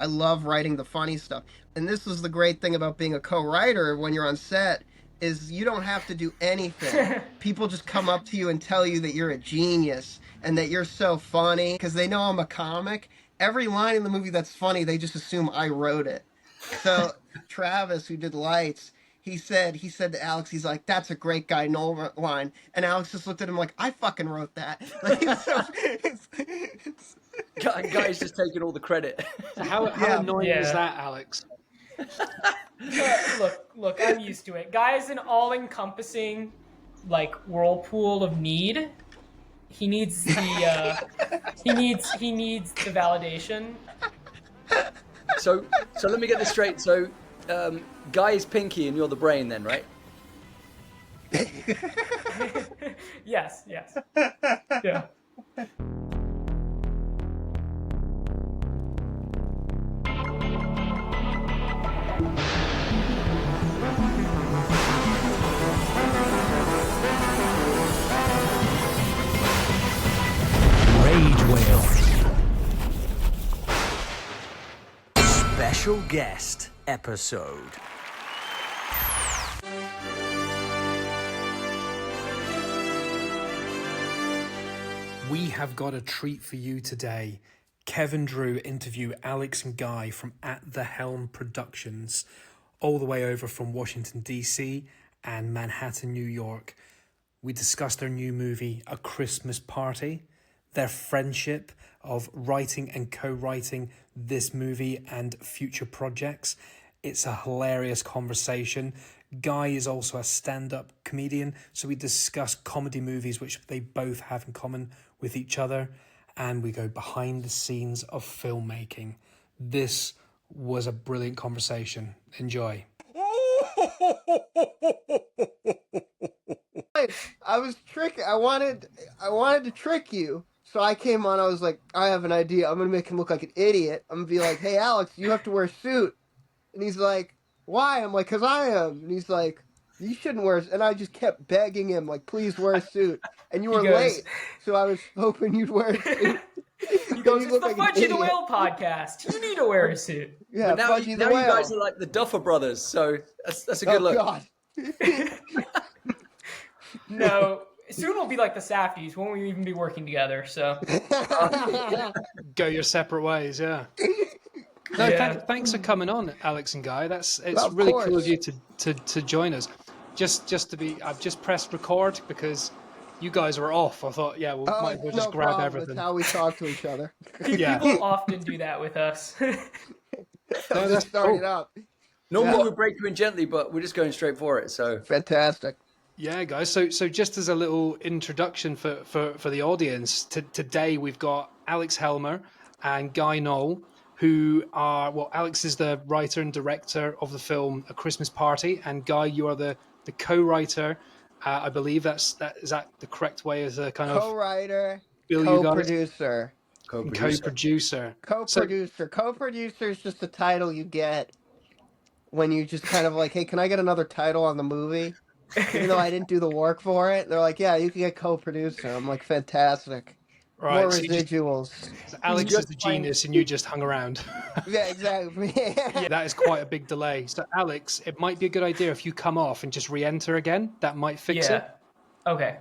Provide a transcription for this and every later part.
I love writing the funny stuff. And this is the great thing about being a co-writer when you're on set is you don't have to do anything. People just come up to you and tell you that you're a genius and that you're so funny because they know I'm a comic. Every line in the movie that's funny, they just assume I wrote it. So Travis, who did lights, he said to Alex, he's like, "That's a great guy Noel line," and Alex just looked at him like, "I fucking wrote that." Like, Guy's just taking all the credit. So how annoying is that, Alex? Look, I'm used to it. Guy is an all-encompassing, like, whirlpool of need. He needs the he needs the validation. So let me get this straight. So, Guy is Pinky and you're the brain, then, right? Yes. Yeah. Rage Whale. Special guest episode. We have got a treat for you today. Kevin Drew interview Alex and Guy from At The Helm Productions, all the way over from Washington, D.C. and Manhattan, New York. We discussed their new movie, A Christmas Party, their friendship of writing and co-writing this movie and future projects. It's a hilarious conversation. Guy is also a stand-up comedian, so we discuss comedy movies which they both have in common with each other, and we go behind the scenes of filmmaking. This was a brilliant conversation. Enjoy. I was tricky. I wanted to trick you. So I came on, I was like, I have an idea. I'm going to make him look like an idiot. I'm going to be like, "Hey, Alex, you have to wear a suit." And he's like, "Why?" I'm like, "'Cause I am." And he's like, "You shouldn't wear a suit." And I just kept begging him, like, "Please wear a suit." And you were late, so I was hoping you'd wear a suit. He goes, "It's the Fudgy the Whale podcast. You need to wear a suit." Yeah, now Fudgy you the Whale. guys are like the Duffer Brothers, so that's a good look. God. No, soon we'll be like the Safdies. Won't we even be working together? So Go your separate ways, yeah. No, thanks for coming on, Alex and Guy. It's really cool of you to join us. I've just pressed record because you guys were off. I thought, yeah, might as well just grab everything. That's how we talk to each other. Yeah. People often do that with us. Just started up. Normally we break you in gently, but we're just going straight for it. So Fantastic. Yeah, guys. So just as a little introduction for the audience, today we've got Alex Helmer and Guy Knoll, who are, well, Alex is the writer and director of the film A Christmas Party, and Guy, you are the co-writer. I believe is that the correct way as a kind of co-writer, co-producer. Co-producer is just the title you get when you just kind of like, "Hey, can I get another title on the movie?" Even though I didn't do the work for it. They're like, "Yeah, you can get co-producer." I'm like, fantastic. Right, More so residuals. So Alex is the genius and you just hung around. Yeah, exactly. Yeah, that is quite a big delay. So Alex, it might be a good idea if you come off and just re-enter again. That might fix it. Okay.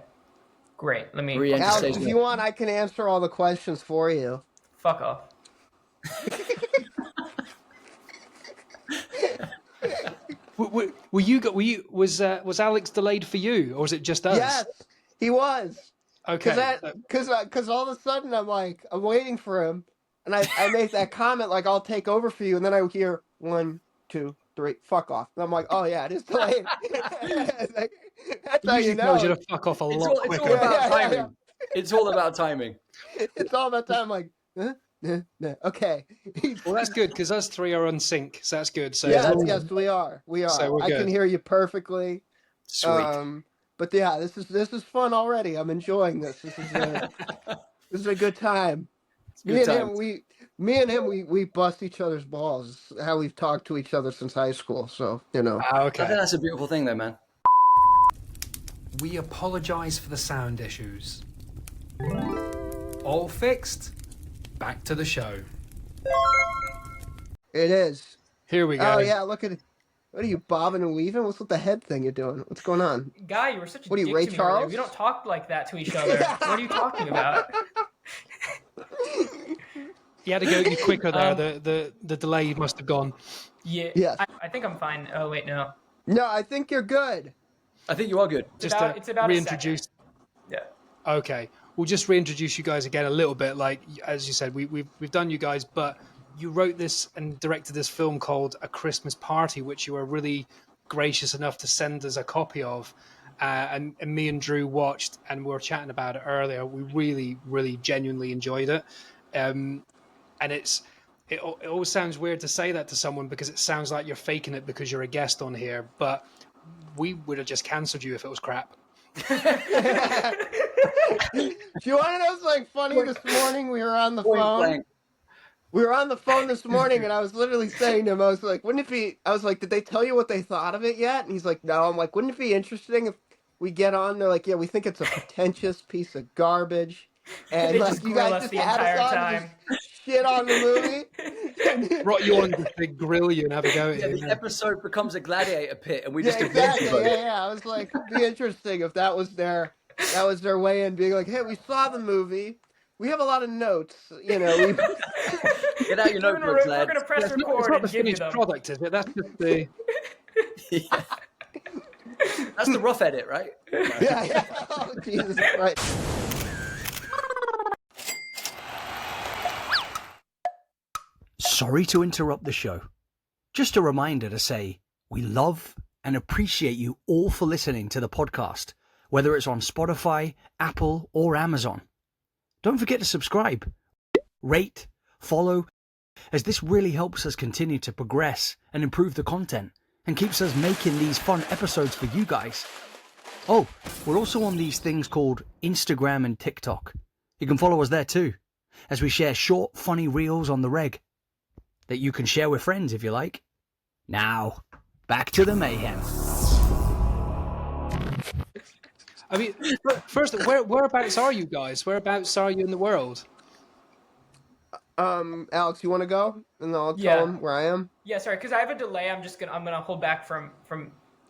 Great. Let me... Alex, if you want, I can answer all the questions for you. Fuck off. Was Alex delayed for you, or was it just us? Yes, he was. Okay. Because all of a sudden I'm waiting for him, and I make that comment like, "I'll take over for you," and then I hear 1, 2, 3, fuck off. And I'm like, "Oh yeah, it is delayed." That's how you know. Tells you to fuck off a lot quicker. It's all about timing. It's all about timing. It's all about time. Like, okay. Well, that's good because us three are on sync, so that's good. So yes, we are. So we're I good. can hear you perfectly. Sweet. But yeah, this is fun already. I'm enjoying this. This is a good time. Me and him, we bust each other's balls. It's how we've talked to each other since high school. So Okay. I think that's a beautiful thing, though, man. We apologize for the sound issues. All fixed. Back to the show. It is. Here we go. Oh yeah, look at it. What are you bobbing and weaving? What's with the head thing you're doing? What's going on? Guy, you were such a What are you, dick Ray to me earlier. Charles? We don't talk like that to each other. What are you talking about? You had to go quicker there. Um, The delay must have gone. Yeah, Yes. I think I'm fine. Oh wait, no. No, I think you're good. I think you are good. Just It's to about reintroduce. a second. Yeah. Okay, we'll just reintroduce you guys again a little bit. Like as you said, we've done you guys, but you wrote this and directed this film called A Christmas Party, which you were really gracious enough to send us a copy of. And me and Drew watched, and we were chatting about it earlier. We really, really genuinely enjoyed it. And it always sounds weird to say that to someone because it sounds like you're faking it because you're a guest on here. But we would have just cancelled you if it was crap. Do you want to know something funny? This morning we were on the phone. Blank. We were on the phone this morning, and I was literally saying to him, I was like, wouldn't it be, I was like, did they tell you what they thought of it yet? And he's like, no. I'm like, wouldn't it be interesting if we get on? They're like, yeah, we think it's a pretentious piece of garbage. And They like, just you grill guys us just the had entire us on time. to just shit on the movie. Brought you on to grill you and have a go at Yeah, you. the episode becomes a gladiator pit, and we Yeah, just exactly. abuse you. Yeah. I was like, it'd be interesting if that was their way in, being like, hey, we saw the movie. We have a lot of notes, you know. We... Get out your notebooks, We're lads. gonna press It's record not the and give you finished them. product, is it? That's just the. Yeah. That's the rough edit, right? yeah. Oh, Jesus Christ. Sorry to interrupt the show. Just a reminder to say we love and appreciate you all for listening to the podcast, whether it's on Spotify, Apple, or Amazon. Don't forget to subscribe, rate, follow, as this really helps us continue to progress and improve the content and keeps us making these fun episodes for you guys. Oh, we're also on these things called Instagram and TikTok. You can follow us there too, as we share short, funny reels on the reg that you can share with friends if you like. Now, back to the mayhem. I mean, first, whereabouts are you guys? Whereabouts are you in the world? Alex, you want to go, and I'll tell Yeah. him where I am. Yeah, sorry, because I have a delay. I'm gonna hold back from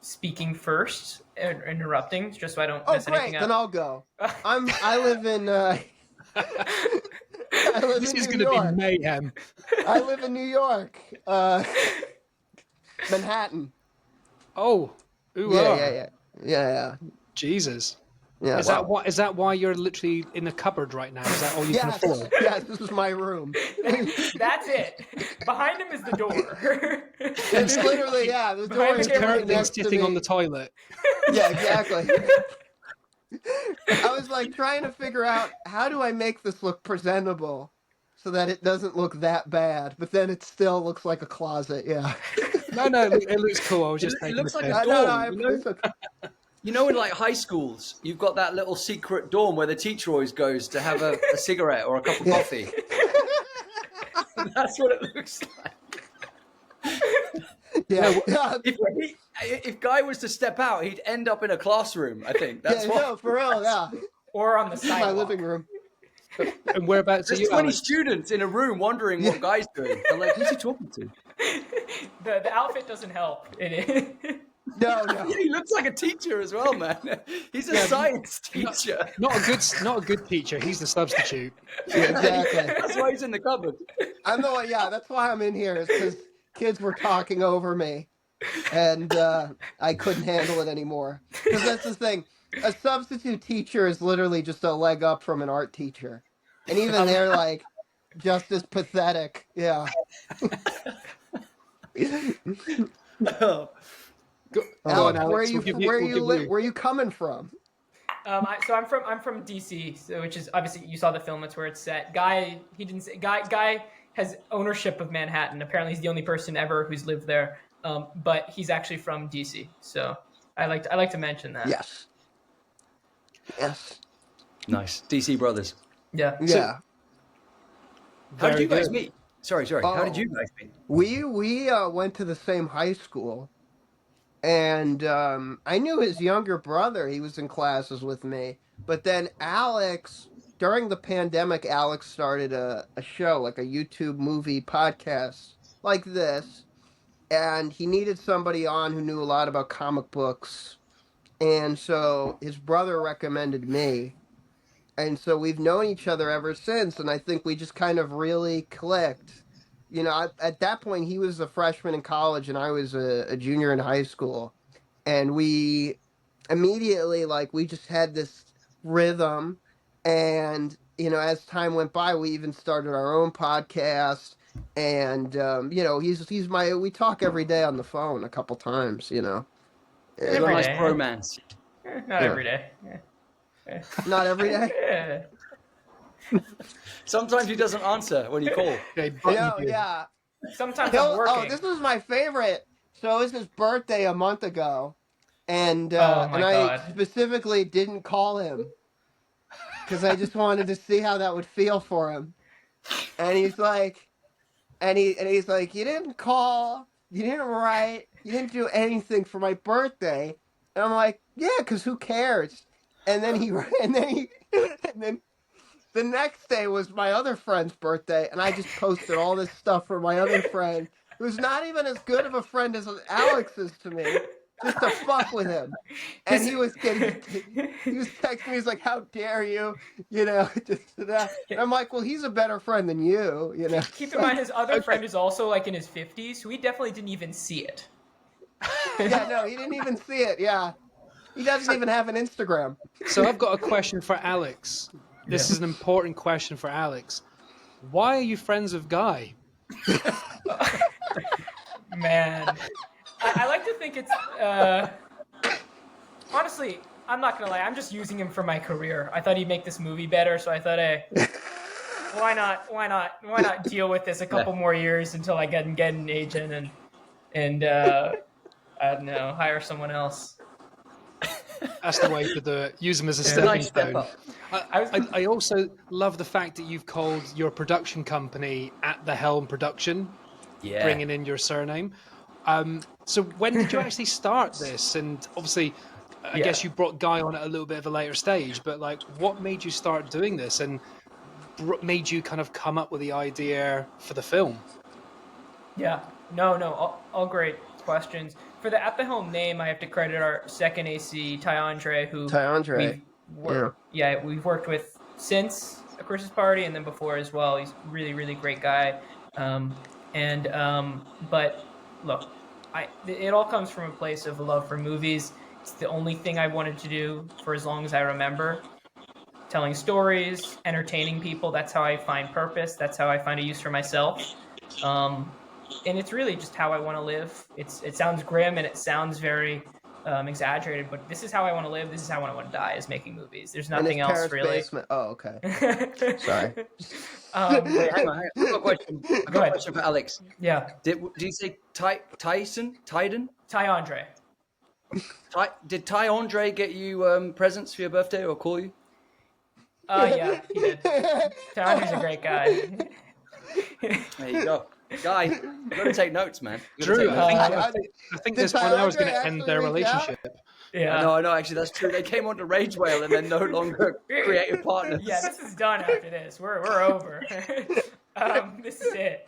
speaking first and interrupting, just so I don't Oh, mess great. anything up. Then I'll go. I live in. I live This in is New going to York. be mayhem. I live in New York, Manhattan. Oh, ooh, Yeah. Jesus. Yeah. Is that why you're literally in a cupboard right now? Is that all you can Yes, afford? yes, this is my room. That's it. Behind him is the door. It's literally, yeah, the door Behind is the camera, right Currently next to sitting me. on the toilet. Yeah, exactly. I was like trying to figure out how do I make this look presentable so that it doesn't look that bad, but then it still looks like a closet. Yeah. No, it looks cool. I was just It thinking. looks like the a same. dorm. It's okay. You know, in like high schools, you've got that little secret dorm where the teacher always goes to have a cigarette or a cup of coffee. That's what it looks like. Yeah. If Guy was to step out, he'd end up in a classroom. I think that's Yeah, what. no, for real, yeah. Or on the This is my sidewalk. living room. And whereabouts are There's you, 20 Alex? students in a room wondering what Guy's doing. They're like, who's he talking to? The outfit doesn't help. No. He looks like a teacher as well, man. He's a science teacher. Not a good teacher. He's the substitute. Yeah, exactly. That's why he's in the cupboard. I'm the one, yeah, that's why I'm in here, is because kids were talking over me, and I couldn't handle it anymore. Because that's the thing, a substitute teacher is literally just a leg up from an art teacher. And even they're like, just as pathetic, yeah. Go on, Alex, Alex. where are you coming from? So I'm from DC, so which is obviously you saw the film. That's where it's set. Guy has ownership of Manhattan. Apparently, he's the only person ever who's lived there. But he's actually from DC. So I like to mention that. Yes. Nice. DC Brothers. Yeah. Yeah. How did you guys good. meet? Sorry. How did you guys meet? We went to the same high school, and I knew his younger brother. He was in classes with me. But then Alex, during the pandemic, Alex started a show, like a YouTube movie podcast like this, and he needed somebody on who knew a lot about comic books, and so his brother recommended me. And so we've known each other ever since, and I think we just kind of really clicked. At that point, he was a freshman in college, and I was a junior in high school, and we immediately, like, we just had this rhythm. And as time went by, we even started our own podcast. And he's my we talk every day on the phone a couple times. You got a Every nice day. bromance. Not Yeah. every day. Yeah. Not every day. Yeah. Sometimes he doesn't answer when you call. Okay, but No, you do. yeah. Sometimes I'm working. This was my favorite. So it was his birthday a month ago, and Oh my and I God. specifically didn't call him because I just wanted to see how that would feel for him. And he's like, he's like, you didn't call, you didn't write, you didn't do anything for my birthday. And I'm like, yeah, because who cares? And then and then the next day was my other friend's birthday, and I just posted all this stuff for my other friend, who's not even as good of a friend as Alex is to me, just to fuck with him. And he was texting me, he's like, how dare you, just that. And I'm like, well, he's a better friend than you, Keep in mind, his other friend is also like in his 50s, so he definitely didn't even see it. Yeah, no, he didn't even see it, yeah. He doesn't even have an Instagram. So I've got a question for Alex. This is an important question for Alex. Why are you friends with Guy? Man, I like to think it's honestly, I'm not gonna lie, I'm just using him for my career. I thought he'd make this movie better, so I thought, hey, why not deal with this a couple more years until I get an agent and I don't know, hire someone else. That's the way to do it. Use him as a It's a stepping nice step stone. up. I also love the fact that you've called your production company At The Helm Production, Yeah. bringing in your surname. So when did you actually start this? And obviously, I guess you brought Guy on at a little bit of a later stage, but like, what made you start doing this and made you kind of come up with the idea for the film? Yeah, no, all great questions. For the At the Helm name, I have to credit our second AC, Ty Andre, who we've worked with since A Christmas Party and then before as well. He's really, really great guy. But look, it all comes from a place of love for movies. It's the only thing I wanted to do for as long as I remember. Telling stories, entertaining people, that's how I find purpose. That's how I find a use for myself. And it's really just how I want to live. It sounds grim and it sounds very exaggerated, but this is how I want to live. This is how I want to die, is making movies. There's nothing else Terrace really. Basement. Oh, okay. Sorry. Wait, hang on. I've got a question. I've got a question for Alex. Yeah. Did you say Tyson? Ty Andre. Did Ty Andre get you presents for your birthday or call you? Yeah, he did. Ty Andre's a great guy. There you go. Guy, you got to take notes, man. Drew, I think Did this Ty one now is Andre going to end their actually reach out? relationship. Yeah. No, actually, that's true. They came on to Rage Whale and they're no longer creative partners. Yeah, this is done after this. We're over. This is it.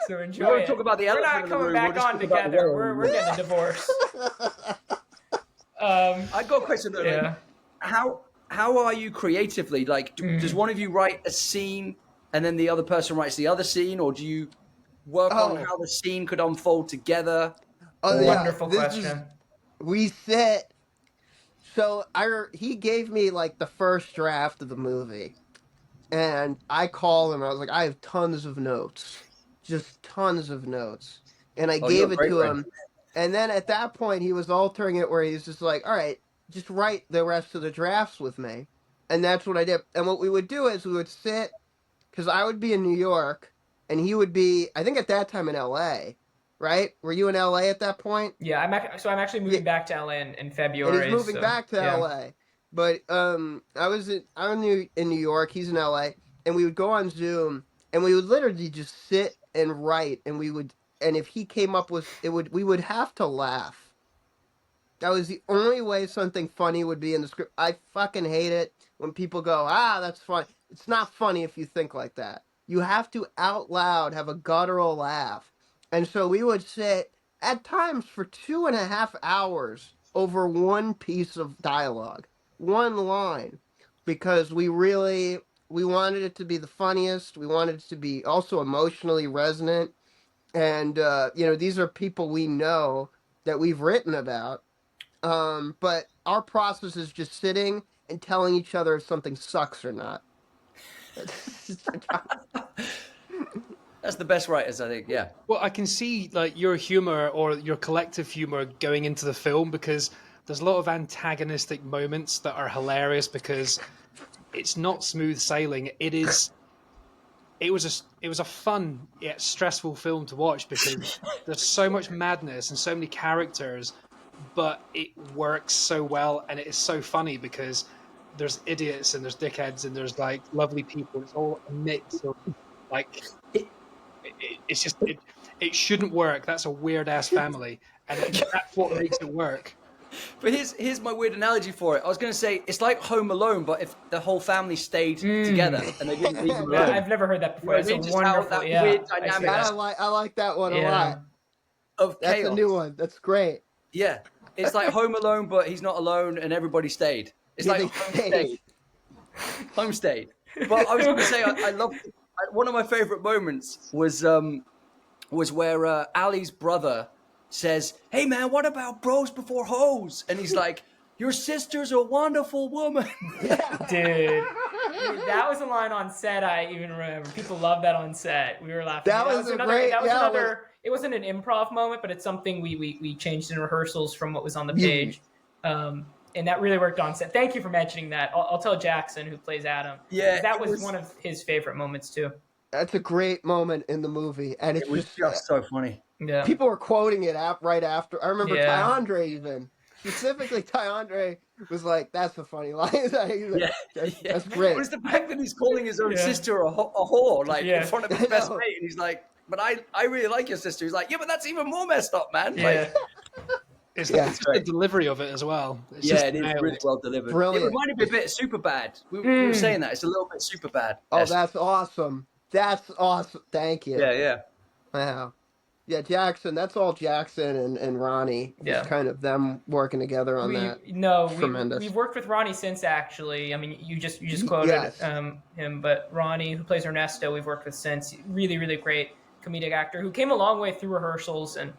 So enjoy We won't it. talk about the We're elephant not in the coming room. back We'll just on talk about the together. whale. We're getting a divorce. I got a question though. Yeah. Like, how are you creatively? Like, does one of you write a scene and then the other person writes the other scene, or do you work on how the scene could unfold together? Oh, yeah. Wonderful question. We sit. So he gave me like the first draft of the movie, and I called him. I was like, I have tons of notes, just tons of notes, and I gave it to him. And then at that point, he was altering it where he's just like, all right, just write the rest of the drafts with me. And that's what I did. And what we would do is we would sit, because I would be in New York, and he would be, I think at that time in LA, right? Were you in LA at that point? Yeah, I'm actually moving back to LA in February. And he's moving back to LA. But I was in New York, he's in LA, and we would go on Zoom, and we would literally just sit and write, and if he came up with we would have to laugh. That was the only way something funny would be in the script. I fucking hate it when people go, that's funny. It's not funny if you think like that. You have to out loud have a guttural laugh. And so we would sit at times for 2.5 hours over one piece of dialogue, one line, because we wanted it to be the funniest. We wanted it to be also emotionally resonant. And, these are people we know that we've written about. But our process is just sitting and telling each other if something sucks or not. That's the best writers, I think. Yeah. Well, I can see like your humor or your collective humor going into the film, because there's a lot of antagonistic moments that are hilarious because it's not smooth sailing. It was a fun yet stressful film to watch because there's so much madness and so many characters, but it works so well and it is so funny because there's idiots and there's dickheads and there's like lovely people. It's all a mix of like it's just it shouldn't work. That's a weird ass family, and that's what makes it work. But here's my weird analogy for it. I was going to say it's like Home Alone, but if the whole family stayed together and they didn't leave them alone. I've never heard that before. It's It's a just how wonderful, that yeah. weird dynamic I like that one a Yeah. lot. of That's chaos. a new one. That's great. Yeah, it's like Home Alone, but he's not alone, and everybody stayed. It's Yeah, like they stayed. Home stayed. But I was going to say I love one of my favorite moments was where Ali's brother says, "Hey man, what about bros before hoes?" And he's like, "Your sister's a wonderful woman." Dude, that was a line on set I even remember. People loved that on set. We were laughing. That was another. It wasn't an improv moment, but it's something we changed in rehearsals from what was on the page. And that really worked on set. Thank you for mentioning that. I'll tell Jackson, who plays Adam. Yeah, that was one of his favorite moments too. That's a great moment in the movie, and It was just so funny. Yeah. people were quoting it right after. I remember Yeah. Ty Andre even. Specifically, Ty Andre was like, "That's a funny line." He's like, that's great. It was the fact that he's calling his own Yeah. sister a whore, like Yeah. in front of his best mate, and he's like, "But I really like your sister." He's like, "Yeah, but that's even more messed up, man." Yeah. Like, It's Yeah. just the delivery of it as well. It's yeah, just it is nailed. really well delivered. Brilliant. It reminded me a bit of Superbad. We were saying that it's a little bit Superbad. Oh, that's awesome. That's awesome. Thank you. yeah. Wow. Yeah, Jackson. That's all Jackson and Ronnie. Yeah. Just kind of them working together on that. Tremendous. We've worked with Ronnie since, actually. I mean, you just quoted Yes. him, but Ronnie, who plays Ernesto, we've worked with since. Really, really great comedic actor who came a long way through rehearsals and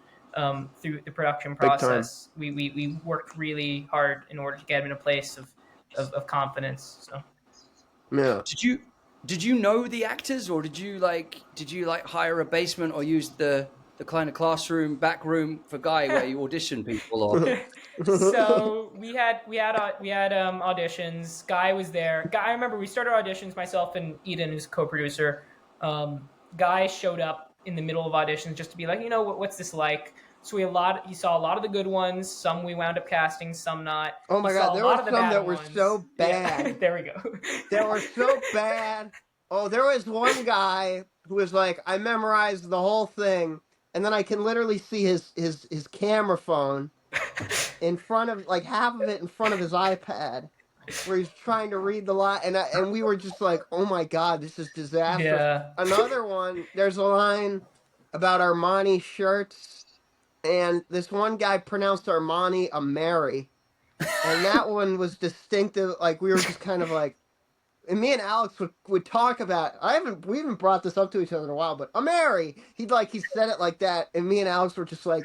through the production process. We worked really hard in order to get him in a place of confidence. So Yeah. Did you know the actors, or did you hire a basement or use the kind of classroom back room for Guy where you audition people? Or so we had auditions. Guy was there. I remember we started auditions. Myself and Eden, who's co-producer. Guy showed up in the middle of auditions just to be like, what's this like? So he saw a lot of the good ones. Some we wound up casting, some not. Oh my He saw God, a there lot were of the some bad that were ones. so Yeah. bad. There we go. They were so bad. Oh, there was one guy who was like, I memorized the whole thing, and then I can literally see his camera phone in front of, like, half of it in front of his iPad, where he's trying to read the line, and we were just like, oh my God, this is disastrous. Yeah. Another one, there's a line about Armani shirts, and this one guy pronounced Armani a Mary, and that one was distinctive. Like, we were just kind of like, and me and Alex would talk about. We haven't brought this up to each other in a while, but a Mary. He said it like that, and me and Alex were just like,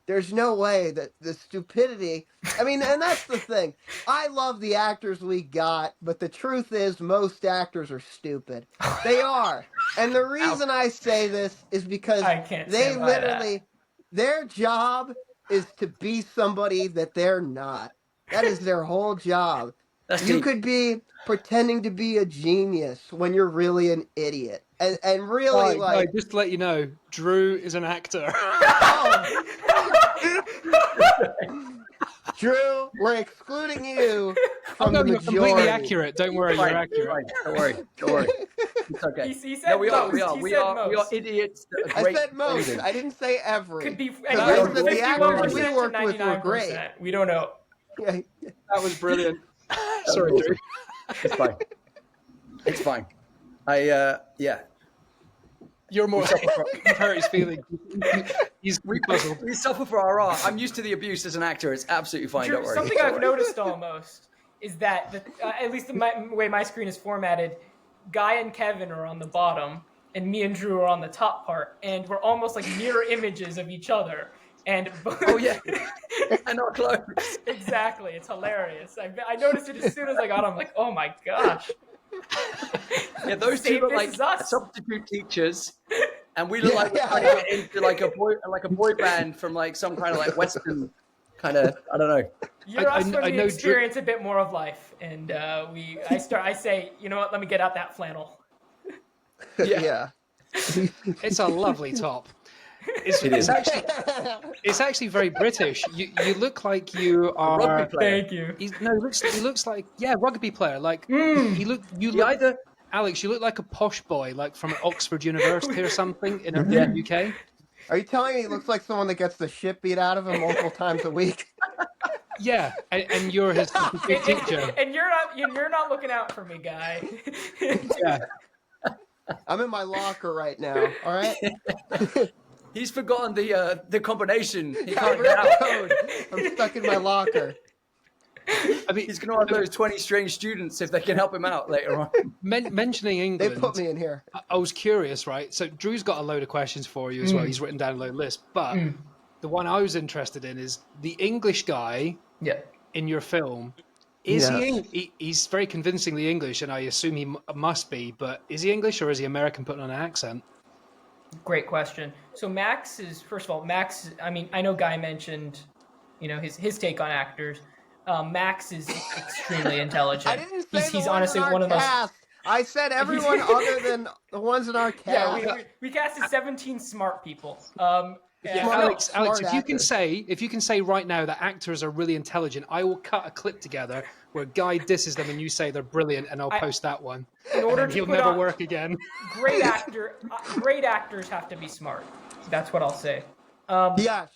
there's no way that the stupidity. I mean, and that's the thing. I love the actors we got, but the truth is, most actors are stupid. They are, and the reason I say this is because I can't they stand by literally, their job is to be somebody that they're not. That is their whole job. That's You deep. could be pretending to be a genius when you're really an idiot, and really like. Just to let you know, Drew is an actor. Drew, we're excluding you from No, the you're majority. completely accurate. Don't worry, you're Fine, accurate. fine. Don't worry. It's okay. He said No, we are. most. We He said are most. idiots. That are I great said most. phrases. I didn't say every. Could be Because I I said said the actors we 51% to worked with were great. 99%. We don't know. Yeah. That was brilliant. Sorry, Drew. It's fine. It's fine. Yeah. You're more hurt his feelings. He's puzzled. We suffer for our art. I'm used to the abuse as an actor. It's absolutely fine. Drew, Don't worry. something I've noticed almost is that at least the way my screen is formatted, Guy and Kevin are on the bottom, and me and Drew are on the top part, and we're almost like mirror images of each other. And Oh yeah, and not close. Exactly, it's hilarious. I noticed it as soon as I got on. I'm like, oh my gosh. Yeah, those two look like substitute teachers, and we look like we're trying to get into like a boy band from like some kind of like Western kind of, I don't know. You're us when we experience a bit more of life, and I say, you know what? Let me get out that flannel. Yeah. It's a lovely top. It's actually very British. You look like you are. Rugby player. Thank you. He looks like rugby player. Like Alex, you look like a posh boy, like from Oxford University or something in the UK. Are you telling me he looks like someone that gets the shit beat out of him multiple times a week? Yeah, and you're his teacher. And you're not looking out for me, Guy. Yeah. I'm in my locker right now. All right. He's forgotten the combination. He I can't get out. code. I'm stuck in my locker. I mean, He's going to have those 20 strange students if they can help him out later on. mentioning England, They put me in here. I was curious, right? So Drew's got a load of questions for you as well. He's written down a load of lists, but the one I was interested in is the English guy in your film. Is he's very convincingly English, and I assume he must be, but is he English or is he American putting on an accent? Great question. So Max is, first of all, I mean, I know Guy mentioned, his take on actors. Max is extremely intelligent. I didn't say he's honestly one of the most. I said everyone other than the ones in our cast. Yeah, we casted 17 smart people. Alex, smart if you can say right now that actors are really intelligent, I will cut a clip together where Guy disses them and you say they're brilliant, and I'll post that one. In order to he'll put never on work again. Great actors have to be smart. That's what I'll say. Yes.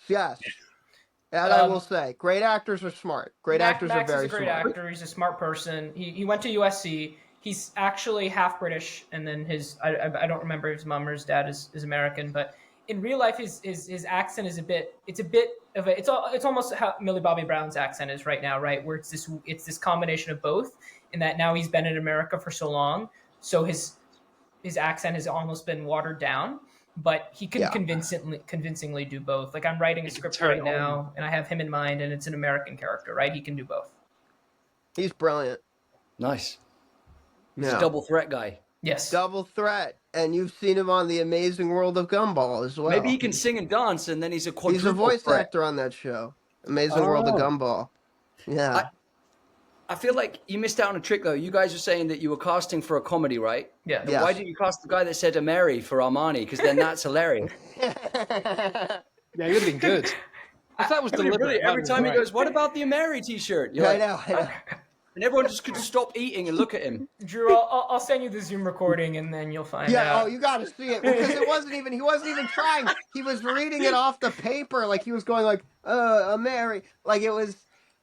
And I will say, great actors are smart. Actors Max are very is a great smart. actor. He's a smart person. He went to USC. He's actually half British, and then I don't remember his mom or his dad is American, but in real life his accent is it's almost how Millie Bobby Brown's accent is right now, right? Where it's this combination of both, in that now he's been in America for so long, so his accent has almost been watered down, but he can convincingly do both. Like, I'm writing a script right now, and I have him in mind, and it's an American character, right? He can do both. He's brilliant. Nice. He's a double threat guy. Yes. Double threat. And you've seen him on The Amazing World of Gumball as well. Maybe he can sing and dance, and then he's a quadruple He's a voice threat. actor on that show. Amazing World of Gumball. Yeah. I feel like you missed out on a trick, though. You guys were saying that you were casting for a comedy, right? Yeah. Yes. Why didn't you cast the guy that said Mary for Armani? Because then that's hilarious. Yeah, he would have been good. If that was deliberate. Really, every time he goes, "What about the Mary T-shirt?" You're I like, know. and everyone just could stop eating and look at him. Drew, I'll send you the Zoom recording, and then you'll find out. Yeah, you got to see it, because he wasn't even trying. He was reading it off the paper, like he was going like, Mary. Like, it was,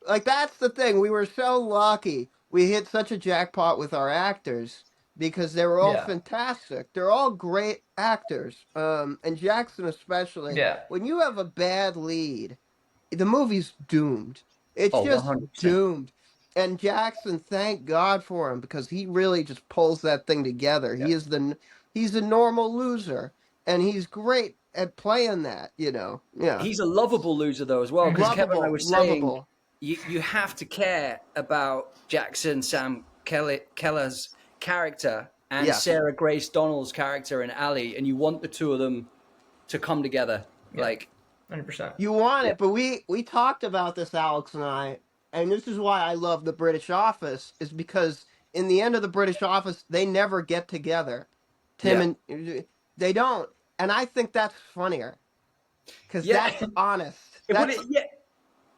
like, that's the thing. We were so lucky. We hit such a jackpot with our actors, because they were all fantastic. They're all great actors. And Jackson especially. Yeah. When you have a bad lead, the movie's doomed. It's just 100%. doomed. And Jackson, thank God for him, because he really just pulls that thing together. Yep. He's a normal loser, and he's great at playing that, Yeah. He's a lovable loser, though, as well, because Kevin and I were saying you have to care about Jackson Sam Keller's character and Sarah Grace Donald's character in Ali, and you want the two of them to come together, like 100%. You want it, but we talked about this, Alex and I. And this is why I love The British Office, is because in the end of The British Office, they never get together. And they don't. And I think that's funnier, because that's honest.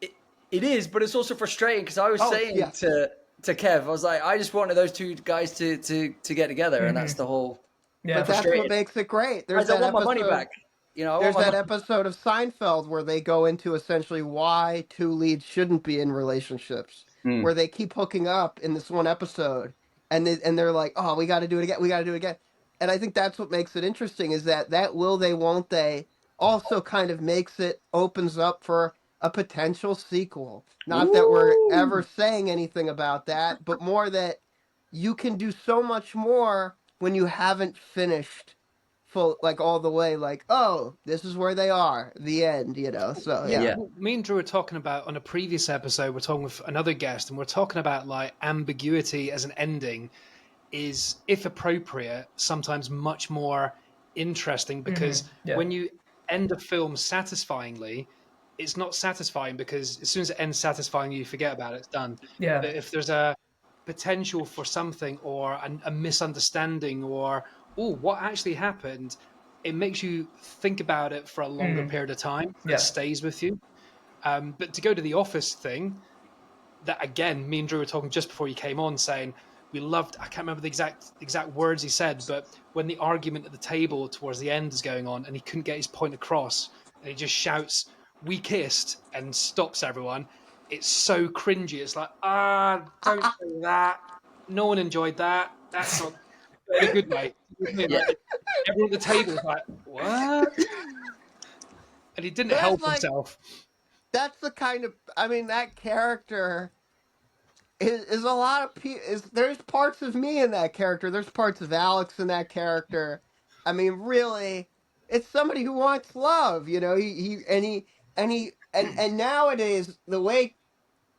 It is, but it's also frustrating, because I was saying to Kev, I was like, I just wanted those two guys to get together, and that's the whole. Yeah, but that's what makes it great. I want my money back. There's that episode of Seinfeld where they go into essentially why two leads shouldn't be in relationships, where they keep hooking up in this one episode, and they're like, oh, we got to do it again. and I think that's what makes it interesting is that will they, won't they also kind of opens up for a potential sequel. Not that we're ever Ooh. saying anything about that, but more that you can do so much more when you haven't finished full, like all the way, like, oh, this is where they are, the end, so Yeah, yeah. Yeah. me and Drew were talking about on a previous episode. We're talking with another guest, and we're talking about like ambiguity as an ending is, if appropriate, sometimes much more interesting because Yeah. when you end a film satisfyingly, it's not satisfying because as soon as it ends satisfyingly, you forget about it, it's done. Yeah. But if there's a potential for something or a misunderstanding or, oh, what actually happened, it makes you think about it for a longer period of time. Yeah. It stays with you. But to go to the office thing, that again, me and Drew were talking just before you came on, saying we loved. I can't remember the exact words he said, but when the argument at the table towards the end is going on, and he couldn't get his point across, and he just shouts, "We kissed," and stops everyone. It's so cringy. It's like, don't say that. No one enjoyed that. That's not in a good way. Yeah. Like, everyone at the table was like, what? And he didn't But help that's like, himself. that's the kind of, I mean, that character is a lot of there's parts of me in that character. There's parts of Alex in that character. I mean, really, it's somebody who wants love. And nowadays the way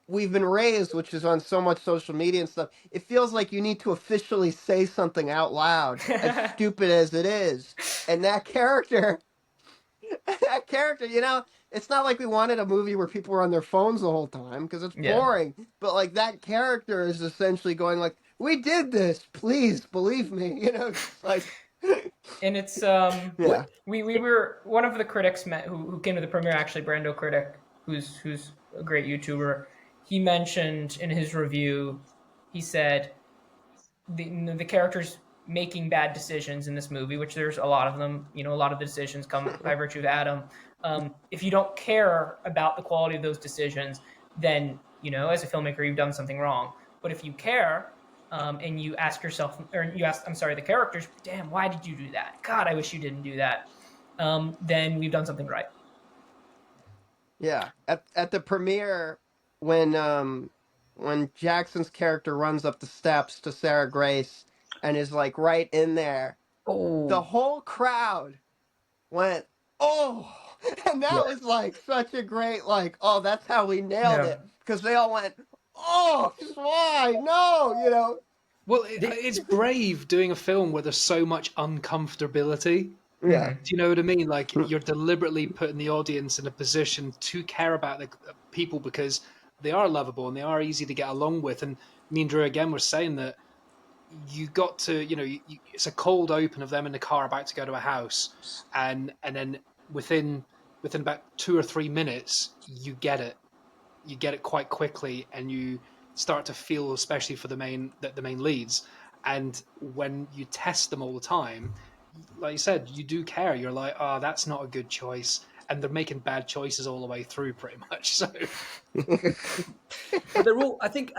we've been raised, which is on so much social media and stuff, it feels like you need to officially say something out loud, as stupid as it is. And that character, that character, it's not like we wanted a movie where people were on their phones the whole time because it's Yeah. boring. But like that character is essentially going like, "We did this, please believe me." It's like, And it's yeah, we were one of the critics who came to the premiere, actually Brando Critic, who's a great YouTuber. He mentioned in his review, he said the characters making bad decisions in this movie, which there's a lot of them. A lot of the decisions come by virtue of Adam. If you don't care about the quality of those decisions, then as a filmmaker, you've done something wrong. But if you care, and you ask yourself, or you ask, I'm sorry, the characters, damn, why did you do that? God, I wish you didn't do that. Then we've done something right. yeah. At the premiere, when Jackson's character runs up the steps to Sarah Grace and is like right in there, the Oh. whole crowd went, "Oh," and that Yeah. was like such a great, like, "Oh, that's how we nailed Yeah. it," because they all went, "Oh, why? No," Well, it's brave doing a film where there's so much uncomfortability. Yeah. Do you know what I mean? Like you're deliberately putting the audience in a position to care about the people because they are lovable and they are easy to get along with. And me and Drew again were saying that you got to, it's a cold open of them in the car about to go to a house, and then within about 2 or 3 minutes, you get it. You get it quite quickly, and you start to feel, especially for the main leads. And when you test them all the time, like you said, you do care. You're like, oh, that's not a good choice, and they're making bad choices all the way through, pretty much. So, But they're all. I think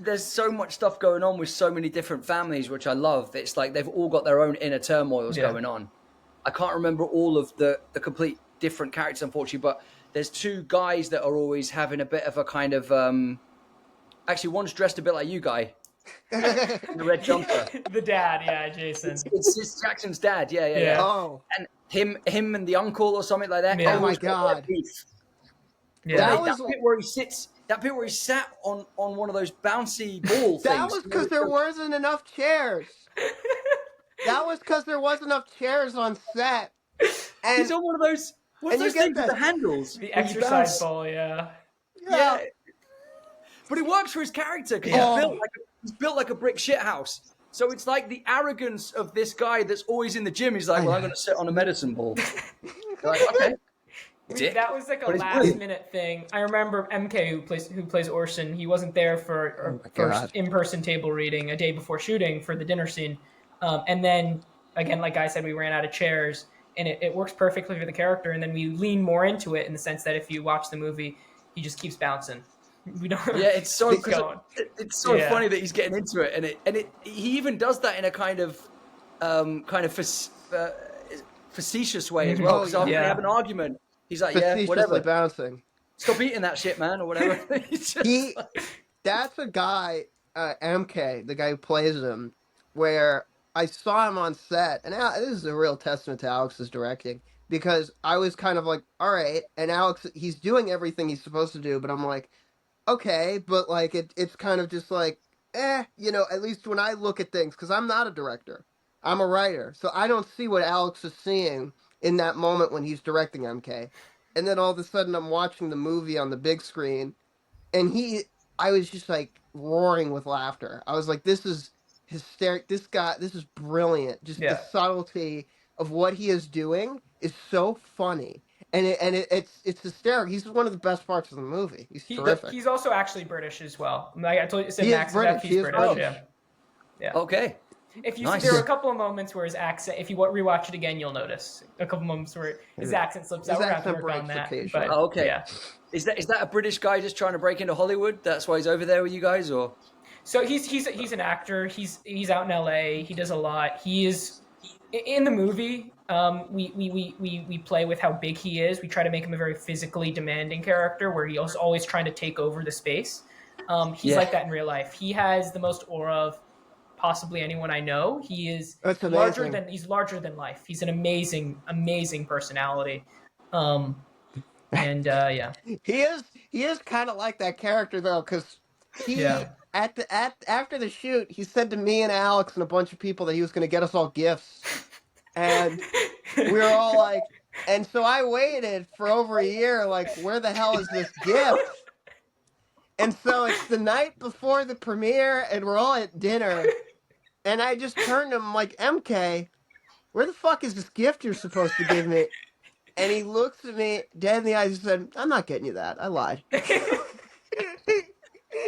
there's so much stuff going on with so many different families, which I love. It's like they've all got their own inner turmoils going on. I can't remember all of the complete different characters, unfortunately, but there's two guys that are always having a bit of a kind of. Actually, one's dressed a bit like you, Guy, in the red jumper. The dad, yeah, Jason. It's Jackson's dad, yeah. Oh, And him and the uncle or something like that. Yeah. Oh my always got their God. beef. Yeah. That That bit where he sits, that bit where he sat on one of those bouncy ball things. that was because there wasn't enough chairs. That was because there wasn't enough chairs on set. And He's on one of those. What's and you those get things with that- the handles? The where you exercise bounce? ball, yeah. Yeah. But it works for his character because he's built like a brick shithouse. So it's like the arrogance of this guy that's always in the gym. He's like, well, I'm going to sit on a medicine ball. You're like, okay. Dick. That was like a But it's last brilliant. minute thing. I remember MK who plays Orson. He wasn't there for our first God. in-person table reading a day before shooting for the dinner scene, and then again, like I said, we ran out of chairs, and it works perfectly for the character. And then we lean more into it in the sense that if you watch the movie, he just keeps bouncing. We don't. Yeah, it's so keeps going. it's so funny that he's getting into it, and he even does that in a kind of kind of facetious way as well. Because often they have an argument. He's like, yeah, Facetiously whatever. bouncing. Stop eating that shit, man, or whatever. That's a guy, MK, the guy who plays him, where I saw him on set, and this is a real testament to Alex's directing, because I was kind of like, all right, and Alex, he's doing everything he's supposed to do, but I'm like, okay, but like it's kind of just like, at least when I look at things, because I'm not a director, I'm a writer, so I don't see what Alex is seeing in that moment when he's directing MK. And then all of a sudden I'm watching the movie on the big screen, and I was just like roaring with laughter. I was like, this is hysteric. This guy, this is brilliant. Just the subtlety of what he is doing is so funny. It's hysterical. He's one of the best parts of the movie. He's terrific. He's also actually British as well. Like I told you, said He is Max British. he's British. Yeah. Okay. If you Nice. there are a couple of moments where his accent, if you rewatch it again, you'll notice a couple of moments where his accent slips out. His We're gonna have to accent work on breaks that. occasionally. But, Okay. Yeah. Is that a British guy just trying to break into Hollywood? That's why he's over there with you guys, or? So he's an actor. He's out in LA. He does a lot. He is in the movie. We play with how big he is. We try to make him a very physically demanding character, where he is always trying to take over the space. He's like that in real life. He has the most aura of possibly anyone I know. He is larger than life. He's an amazing personality. Yeah. He is kind of like that character though, because after the shoot, he said to me and Alex and a bunch of people that he was going to get us all gifts, and we were all like, and so I waited for over a year, like, where the hell is this gift? And so it's the night before the premiere, and we're all at dinner, and I just turned to him like, MK, where the fuck is this gift you're supposed to give me? And he looks at me dead in the eyes and said, I'm not getting you that. I lied.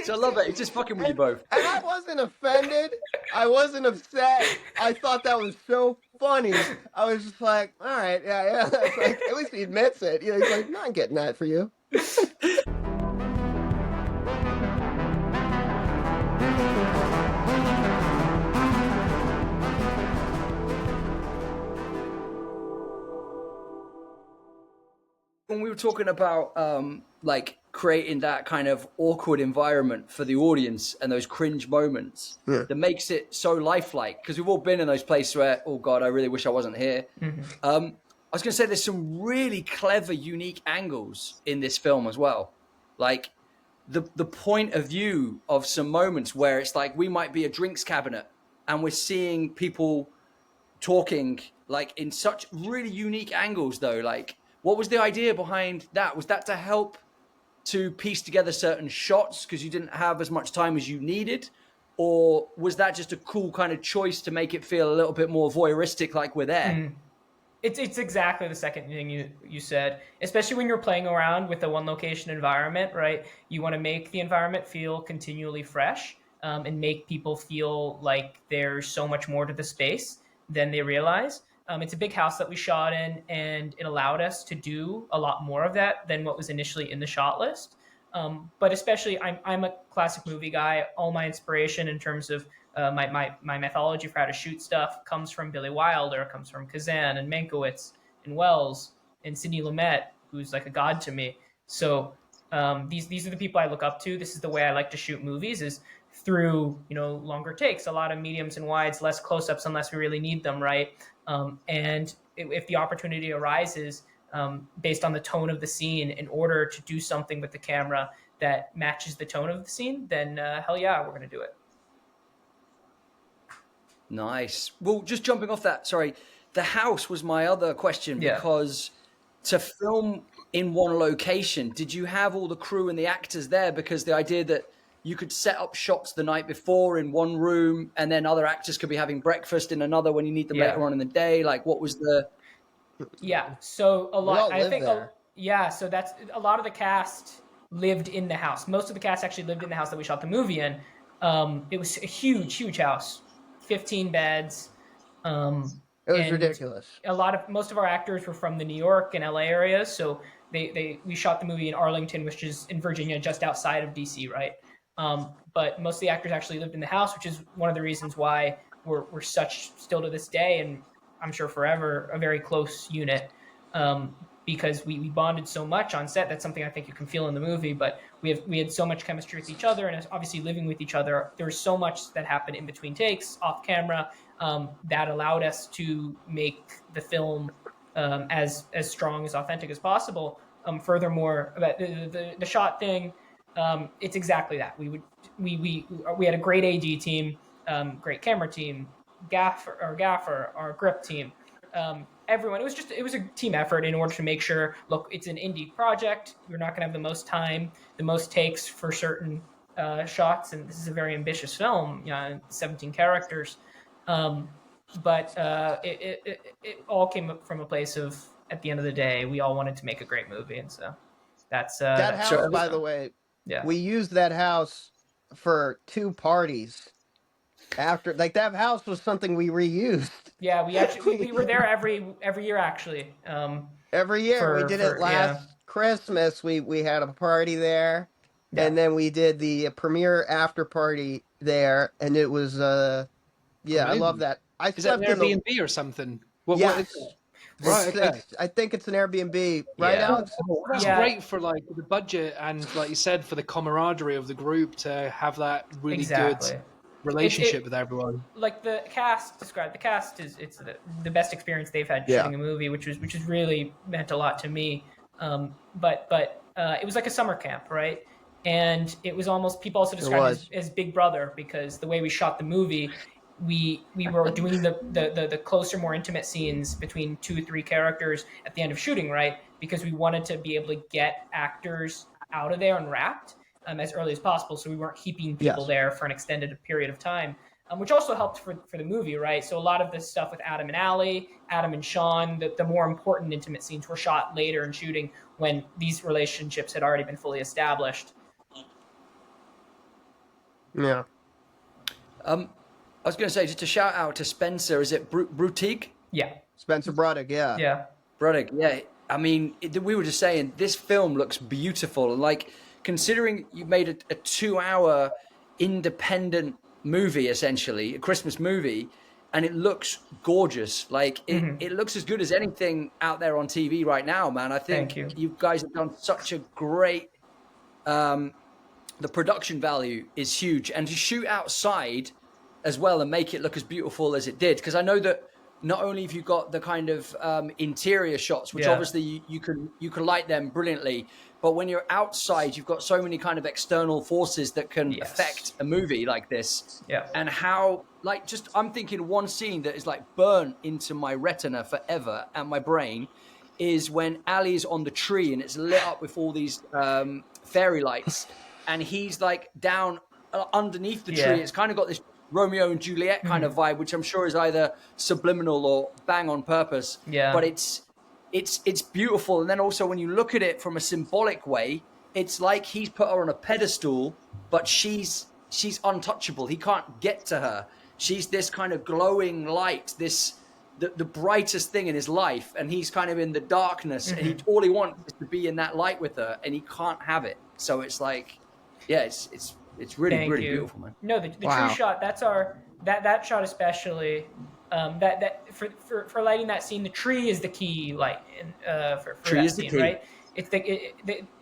So I love it. He's just fucking with you both. And I wasn't offended. I wasn't upset. I thought that was so funny. I was just like, all right, yeah. It's like, at least he admits it. He's like, no, I'm getting that for you. When we were talking about like creating that kind of awkward environment for the audience and those cringe moments that makes it so lifelike, because we've all been in those places where, oh God, I really wish I wasn't here. I was going to say there's some really clever, unique angles in this film as well. Like the point of view of some moments where it's like we might be a drinks cabinet and we're seeing people talking like in such really unique angles though. Like, what was the idea behind that? Was that to help to piece together certain shots because you didn't have as much time as you needed? Or was that just a cool kind of choice to make it feel a little bit more voyeuristic, like we're there? It's exactly the second thing you said, especially when you're playing around with a one location environment, right? You want to make the environment feel continually fresh and make people feel like there's so much more to the space than they realize. It's a big house that we shot in, and it allowed us to do a lot more of that than what was initially in the shot list. But especially, I'm a classic movie guy. All my inspiration in terms of my methodology for how to shoot stuff comes from Billy Wilder, comes from Kazan and Mankiewicz and Wells and Sidney Lumet, who's like a god to me. So these are the people I look up to. This is the way I like to shoot movies, is through longer takes, a lot of mediums and wides, less close-ups unless we really need them, right? And if the opportunity arises based on the tone of the scene, in order to do something with the camera that matches the tone of the scene, then hell yeah, we're going to do it. Nice. Well, just jumping off that, sorry, the house was my other question, because to film in one location, did you have all the crew and the actors there? Because the idea that you could set up shots the night before in one room, and then other actors could be having breakfast in another when you need them later on in the day. Like, what was the... So a lot, I think so that's a lot of the cast lived in the house. Most of the cast actually lived in the house that we shot the movie in. It was a huge house, 15 beds. It was ridiculous. Most of our actors were from the New York and LA areas, so we shot the movie in Arlington, which is in Virginia, just outside of DC, right? But most of the actors actually lived in the house, which is one of the reasons why we're such, still to this day, and I'm sure forever, a very close unit. Because we bonded so much on set. That's something I think you can feel in the movie, but we had so much chemistry with each other, and obviously living with each other, there was so much that happened in between takes, off camera, that allowed us to make the film as strong, as authentic as possible. Furthermore, about the shot thing, it's exactly that. We had a great AD team, great camera team, gaffer, our grip team. Everyone, it was a team effort in order to make sure, look, it's an indie project, we're not going to have the most time, the most takes for certain shots, and this is a very ambitious film, 17 characters, but it all came up from a place of, at the end of the day, we all wanted to make a great movie, and so that's That house, sure. by the way, yeah. we used that house for 2 parties. After, like, that house was something we reused. Yeah, we actually we were there every year, actually. Every year. We did it last Christmas. We had a party there, and then we did the premiere after party there, and it was yeah, I love that. I Is that slept an in the Airbnb or something? yes. Right, okay. I think it's an Airbnb, right, Yeah. Alex? That's Yeah. great for like the budget and, like you said, for the camaraderie of the group to have that really Exactly. good relationship with everyone. Like the cast described, the cast it's the best experience they've had Yeah. shooting a movie, which has really meant a lot to me. But it was like a summer camp, right? And it was almost, people also described it as Big Brother, because the way we shot the movie, we were doing the closer, more intimate scenes between 2 or 3 characters at the end of shooting, right? Because we wanted to be able to get actors out of there and wrapped as early as possible, so we weren't keeping people there for an extended period of time, which also helped for the movie, right? So a lot of this stuff with Adam and Allie, Adam and Sean, the more important intimate scenes were shot later in shooting, when these relationships had already been fully established. Yeah. I was going to say, just a shout out to Spencer. Is it Brutig? Yeah. Spencer Bruddock, yeah. Yeah. Bruddock, yeah. I mean, we were just saying, this film looks beautiful. And like, considering you made a 2-hour independent movie, essentially, a Christmas movie, and it looks gorgeous. Like, it looks as good as anything out there on TV right now, man. I think you guys have done such a great... the production value is huge. And to shoot outside as well and make it look as beautiful as it did, because I know that not only have you got the kind of interior shots, which obviously you can light them brilliantly, but when you're outside, you've got so many kind of external forces that can affect a movie like this. Yeah. And how, like, just, I'm thinking one scene that is like burnt into my retina forever and my brain is when Ali's on the tree and it's lit up with all these fairy lights, and he's like down underneath the tree. It's kind of got this Romeo and Juliet kind of vibe, which I'm sure is either subliminal or bang on purpose. Yeah. But it's beautiful. And then also when you look at it from a symbolic way, it's like he's put her on a pedestal, but she's untouchable. He can't get to her. She's this kind of glowing light, the brightest thing in his life, and he's kind of in the darkness. And all he wants is to be in that light with her, and he can't have it. So it's like, yeah, it's really, really beautiful, man. No, the tree shot, that's that shot especially, that for lighting that scene, the tree is the key light for that scene, right? It's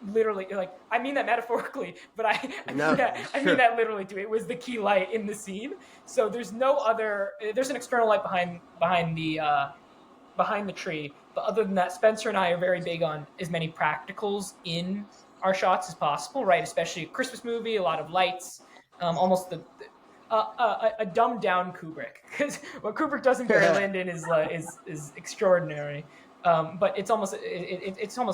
literally, like, I mean that metaphorically, but I mean that literally too. It was the key light in the scene. So there's no other, there's an external light behind the tree, but other than that, Spencer and I are very big on as many practicals in our shots as possible, right? Especially a Christmas movie, a lot of lights, almost a dumbed down Kubrick, because what Kubrick does in Barry Lyndon is extraordinary. But it's almost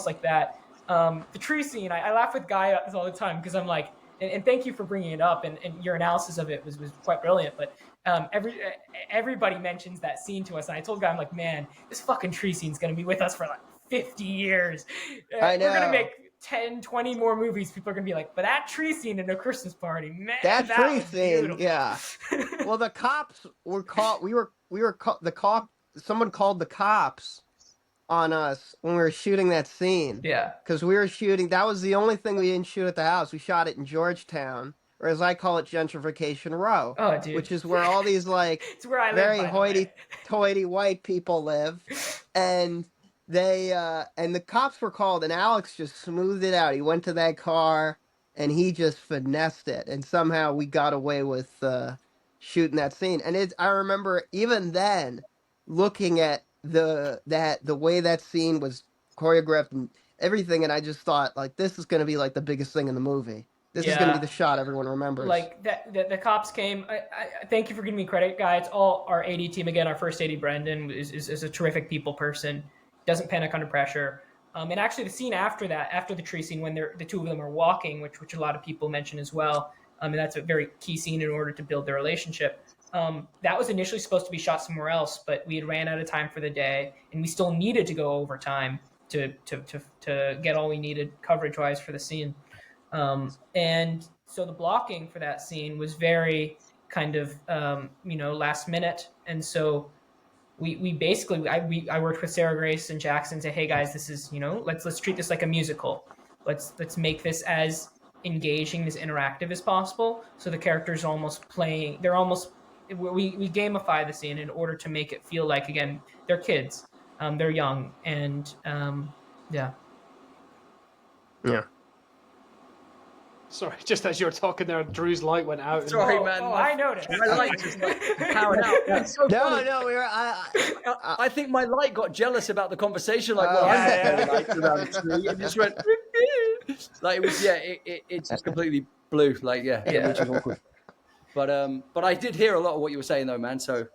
like that. The tree scene, I laugh with Guy all the time, because I'm like, and thank you for bringing it up, and your analysis of it was quite brilliant. But everybody mentions that scene to us, and I told Guy, I'm like, man, this fucking tree scene's gonna be with us for like 50 years. I know. We're gonna make 10, 20 more movies. People are gonna be like, but that tree scene in A Christmas Party, man, that tree scene, beautiful. yeah. Well, the cops were called. We were called, the cop. Someone called the cops on us when we were shooting that scene. Yeah. Because we were shooting. That was the only thing we didn't shoot at the house. We shot it in Georgetown, or as I call it, gentrification row. Oh, dude. Which is where all these like It's where I live, very by the way. hoity-toity white people live, and and the cops were called, and Alex just smoothed it out. He went to that car and he just finessed it, and somehow we got away with shooting that scene. And I remember even then looking at the way that scene was choreographed and everything, and I just thought like this is going to be like the biggest thing in the movie. This is going to be the shot everyone remembers. Like the cops came. I thank you for giving me credit, guy. It's all our AD team again. Our first AD, Brendan, is a terrific people person. Doesn't panic under pressure. And actually, the scene after that, after the tree scene, when the two of them are walking, which a lot of people mention as well, and that's a very key scene in order to build their relationship. That was initially supposed to be shot somewhere else, but we had ran out of time for the day, and we still needed to go overtime to get all we needed coverage-wise for the scene. And so the blocking for that scene was very kind of last minute, and so we basically I worked with Sarah Grace and Jackson and say, hey guys, this is let's treat this like a musical. Let's make this as engaging, as interactive as possible. So the characters almost playing. We gamify the scene in order to make it feel like, again, they're kids, they're young, and yeah. Sorry, just as you were talking there, Drew's light went out. Sorry, man. I noticed. My light just powered out. That's so funny. No, we were. I think my light got jealous about the conversation. Like, well, I'm not very light around the tree. It just went. Like it was, it just completely blew. Like, which is awkward. But I did hear a lot of what you were saying, though, man. So.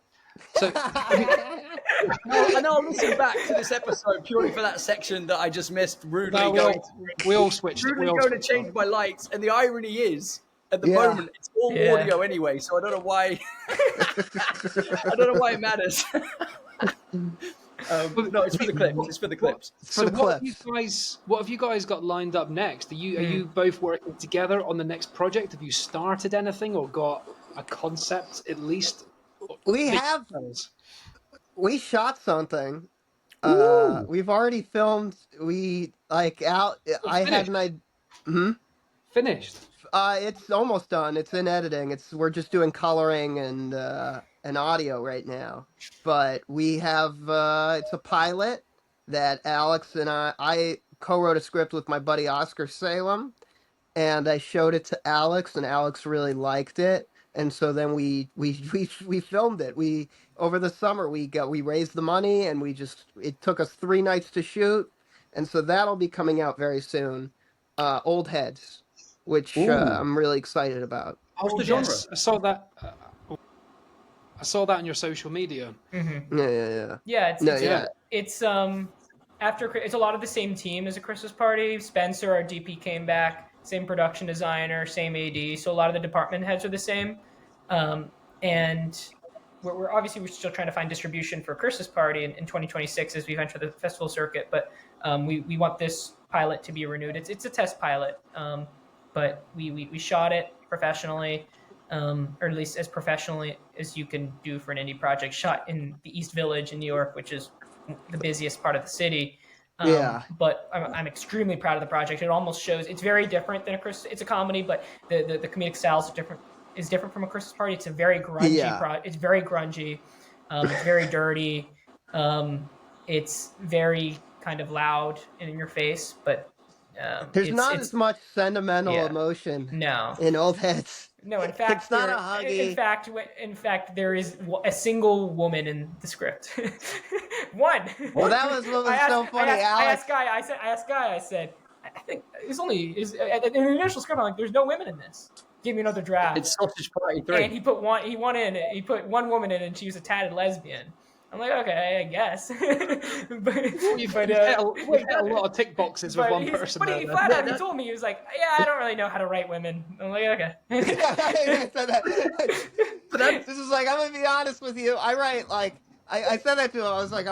I know I'll listen back to this episode purely for that section that I just missed rudely we all switched. to change my lights. And the irony is, at the moment, it's all audio anyway, so I don't know why. I don't know why it matters. No, it's for the clips. It's for the clips. So what have you guys got lined up next? Are you both working together on the next project? Have you started anything or got a concept at least? We shot something. We've already filmed. I had an idea. Finished. It's almost done. It's in editing. We're just doing coloring and audio right now. But we have it's a pilot that Alex and I co-wrote a script with my buddy Oscar Salem, and I showed it to Alex, and Alex really liked it. And so then we filmed it. Over the summer we raised the money, and it took us 3 nights to shoot, and so that'll be coming out very soon. Old Heads, which I'm really excited about. What's the genre? Yes, I saw that. I saw that on your social media. Mm-hmm. Yeah. It's after it's a lot of the same team as A Christmas Party. Spencer, our DP, came back. Same production designer, same AD. So a lot of the department heads are the same. And we're still trying to find distribution for Christmas Party in 2026 as we venture the festival circuit. But we want this pilot to be renewed. It's a test pilot, but we shot it professionally, or at least as professionally as you can do for an indie project. Shot in the East Village in New York, which is the busiest part of the city. But I'm extremely proud of the project. It almost shows it's very different than it's a comedy, but the comedic styles is different from A Christmas Party. It's a very grungy it's very grungy. It's very dirty. It's very kind of loud and in your face, but there's not as much sentimental emotion. No. In Old Heads. No, in fact, it's not a huggy. In fact, there is a single woman in the script. One. Well, that was what was so funny. I asked Guy. I said, I think it's only in the initial script. I'm like, there's no women in this. Give me another draft. It's Sausage Party 3. And he put one woman in, and she was a tatted lesbian. I'm like, okay, I guess. You get a lot of tick boxes with one person. But he flat out, he told me, he was like, yeah, I don't really know how to write women. I'm like, okay. I said that. This is like, I'm going to be honest with you. I write, like, I said that to him. I was like,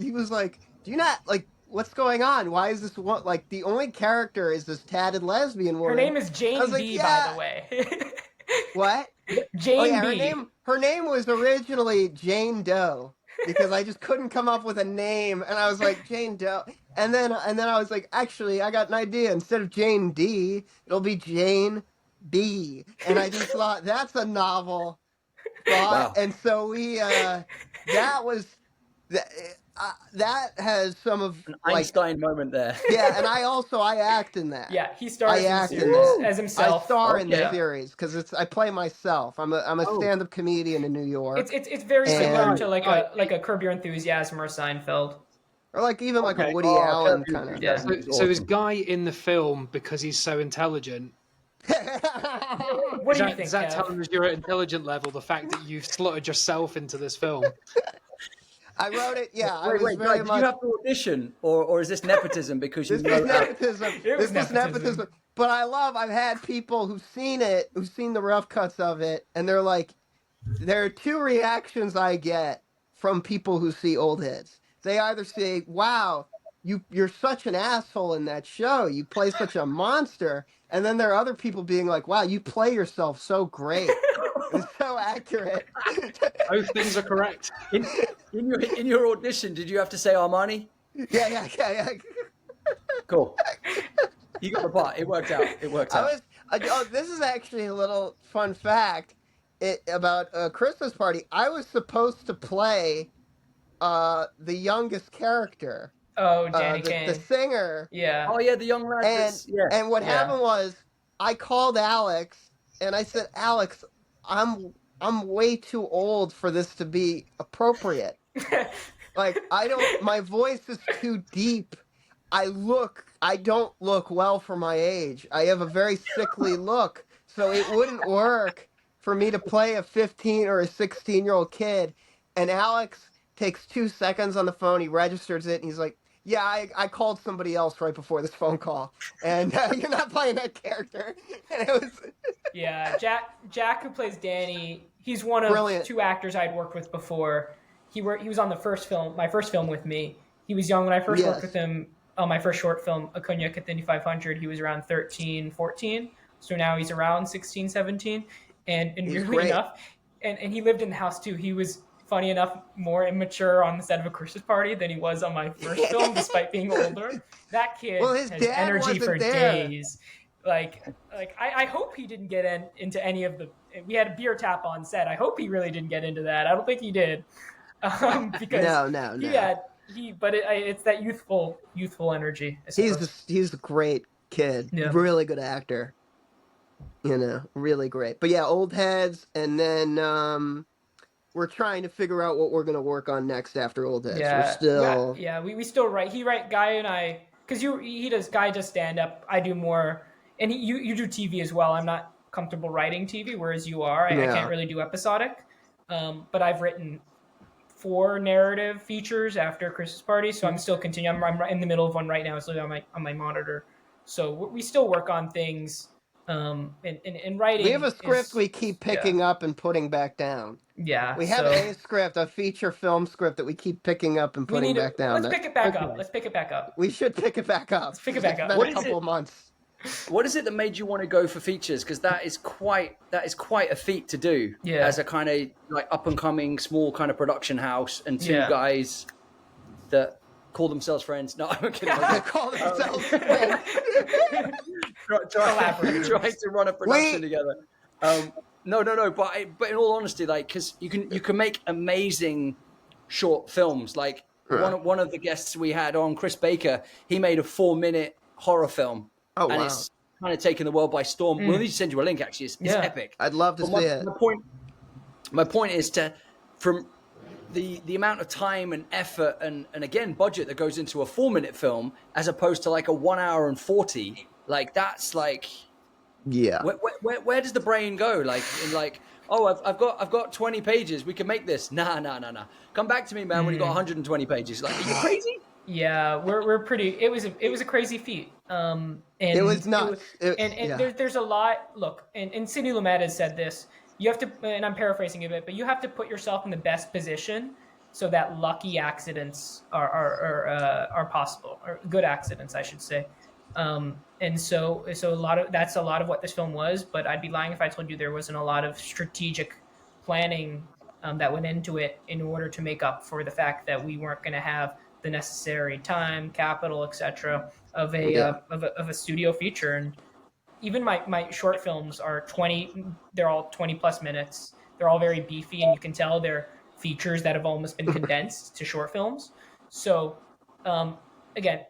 he was like, do you not, like, what's going on? Why is this one, like, the only character is this tatted lesbian woman? Her name is Jane B, by the way. What? Jane B. Her name was originally Jane Doe. Because I just couldn't come up with a name, and I was like, Jane Doe. And then I was like, actually, I got an idea. Instead of Jane D, it'll be Jane be. And I just thought, that's a novel thought. Wow. And so that was, that has some of, An like, Einstein moment there. yeah, and I act in that. Yeah, he stars in the act in series that. as himself. I star in the Okay. series because I play myself. I'm a Oh. stand-up comedian in New York, It's very similar And- to like a Curb Your Enthusiasm or Seinfeld. or like even like a Okay. Woody Oh, Allen Curb Your kind of. Yeah. Enthusiasm. So is Guy in the film because he's so intelligent? What do you think, Does that Kev? tell us your intelligent level? The fact that you've slotted yourself into this film. I wrote it. Yeah, I was Wait, very Guy, did much. you have to audition, or is this nepotism because you This know was nepotism. It was This was nepotism. But I've had people who've seen the rough cuts of it, and they're like, there are two reactions I get from people who see old heads. They either say, "Wow, you're such an asshole in that show. You play such a monster," and then there are other people being like, "Wow, you play yourself so great. It's so accurate." Both things are correct. in your audition, did you have to say Armani? Yeah. Cool. You got the part. It worked out. This is actually a little fun fact about a Christmas party. I was supposed to play the youngest character, Oh, Danny the Kane. singer. Yeah. Oh yeah, the young lad. And what Yeah. happened was I called Alex and I said, "Alex, I'm way too old for this to be appropriate. Like my voice is too deep. I don't look well for my age. I have a very sickly look, so it wouldn't work for me to play a 15 or a 16-year-old kid." And Alex takes 2 seconds on the phone, he registers it, and he's like, "Yeah, I called somebody else right before this phone call, and you're not playing that character." And it was Yeah, Jack, who plays Danny, he's one of Brilliant. 2 actors I'd worked with before. He was on my first film with me. He was young when I first worked Yes. with him on my first short film, A Cognac at 500. He was around 13, 14. So now he's around 16, 17. And He's weirdly great. enough, and he lived in the house too. He was, funny enough, more immature on the set of A Christmas Party than he was on my first film, despite being older. That kid Well, his has dad energy wasn't for there. days. I hope he didn't get into any of the. We had a beer tap on set. I hope he really didn't get into that. I don't think he did, because No. it's that youthful energy. I suppose. He's a great kid. Yeah. Really good actor. Really great. But yeah, old heads, and then we're trying to figure out what we're gonna work on next after old heads. Yeah, We're still we still write. Guy and I, because Guy does stand up. I do more, and you do TV as well. I'm not comfortable writing TV, whereas you are. I can't really do episodic. But I've written 4 narrative features after Christmas Party, so I'm still continuing. I'm in the middle of one right now. It's literally on my monitor. So we still work on things. And writing. we have a script we keep picking up and putting back down. Yeah, We have a script, a feature film script that we keep picking up and putting back down. Let's pick it back up. Let's pick it back up. We should pick it back up. Let's pick it back up. It's been a couple months. What is it that made you want to go for features? Because that is quite a feat to do. Yeah. As a kind of like up and coming small kind of production house, and 2 Yeah. guys that call themselves friends. No, I'm kidding. They call themselves. Trying to run a production together. No. But in all honesty, like, because you can make amazing short films. Like one of the guests we had on, Chris Baker, he made a 4-minute horror film. Oh, and wow. it's kind of taken the world by storm. We'll need to send you a link. Actually, it's epic. I'd love to see it. My point is from the amount of time and effort and again budget that goes into a 4-minute film as opposed to like a 1 hour and 40. Like that's like, Yeah. where does the brain go? Like oh, I've got 20 pages. We can make this. Nah. Come back to me, man. When you got 120 pages. Like, are you crazy? Yeah, we're pretty. It was a crazy feat. And It was nuts. There's a lot. Look, and Sidney Lumet has said this. You have to, and I'm paraphrasing a bit, but you have to put yourself in the best position so that lucky accidents are possible, or good accidents, I should say. And so a lot of what this film was. But I'd be lying if I told you there wasn't a lot of strategic planning that went into it in order to make up for the fact that we weren't going to have the necessary time, capital, etc. of a studio feature. And even my short films are 20. They're all 20 plus minutes. They're all very beefy, and you can tell they're features that have almost been condensed to short films. So, again,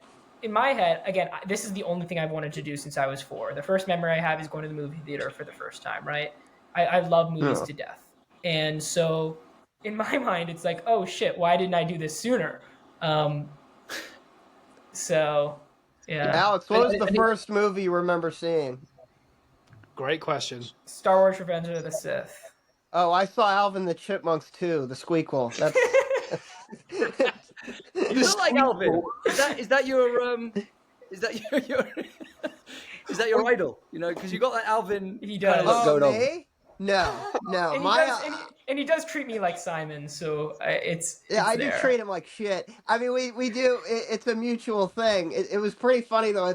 in my head, this is the only thing I've wanted to do since I was 4. The first memory I have is going to the movie theater for the first time, right? I love movies to death. And so in my mind, it's like, oh shit, why didn't I do this sooner? So, yeah. Alex, what was the first movie you remember seeing? Great question. Star Wars Revenge of the Sith. Oh, I saw Alvin the Chipmunks too, the squeakquel. That's You look like Alvin. Is that your is that your idol? You know, because you got that Alvin He kind of does. look going on. me? No. And he does treat me like Simon, so it's I do there. treat him like shit. I mean, we do. It's a mutual thing. It was pretty funny though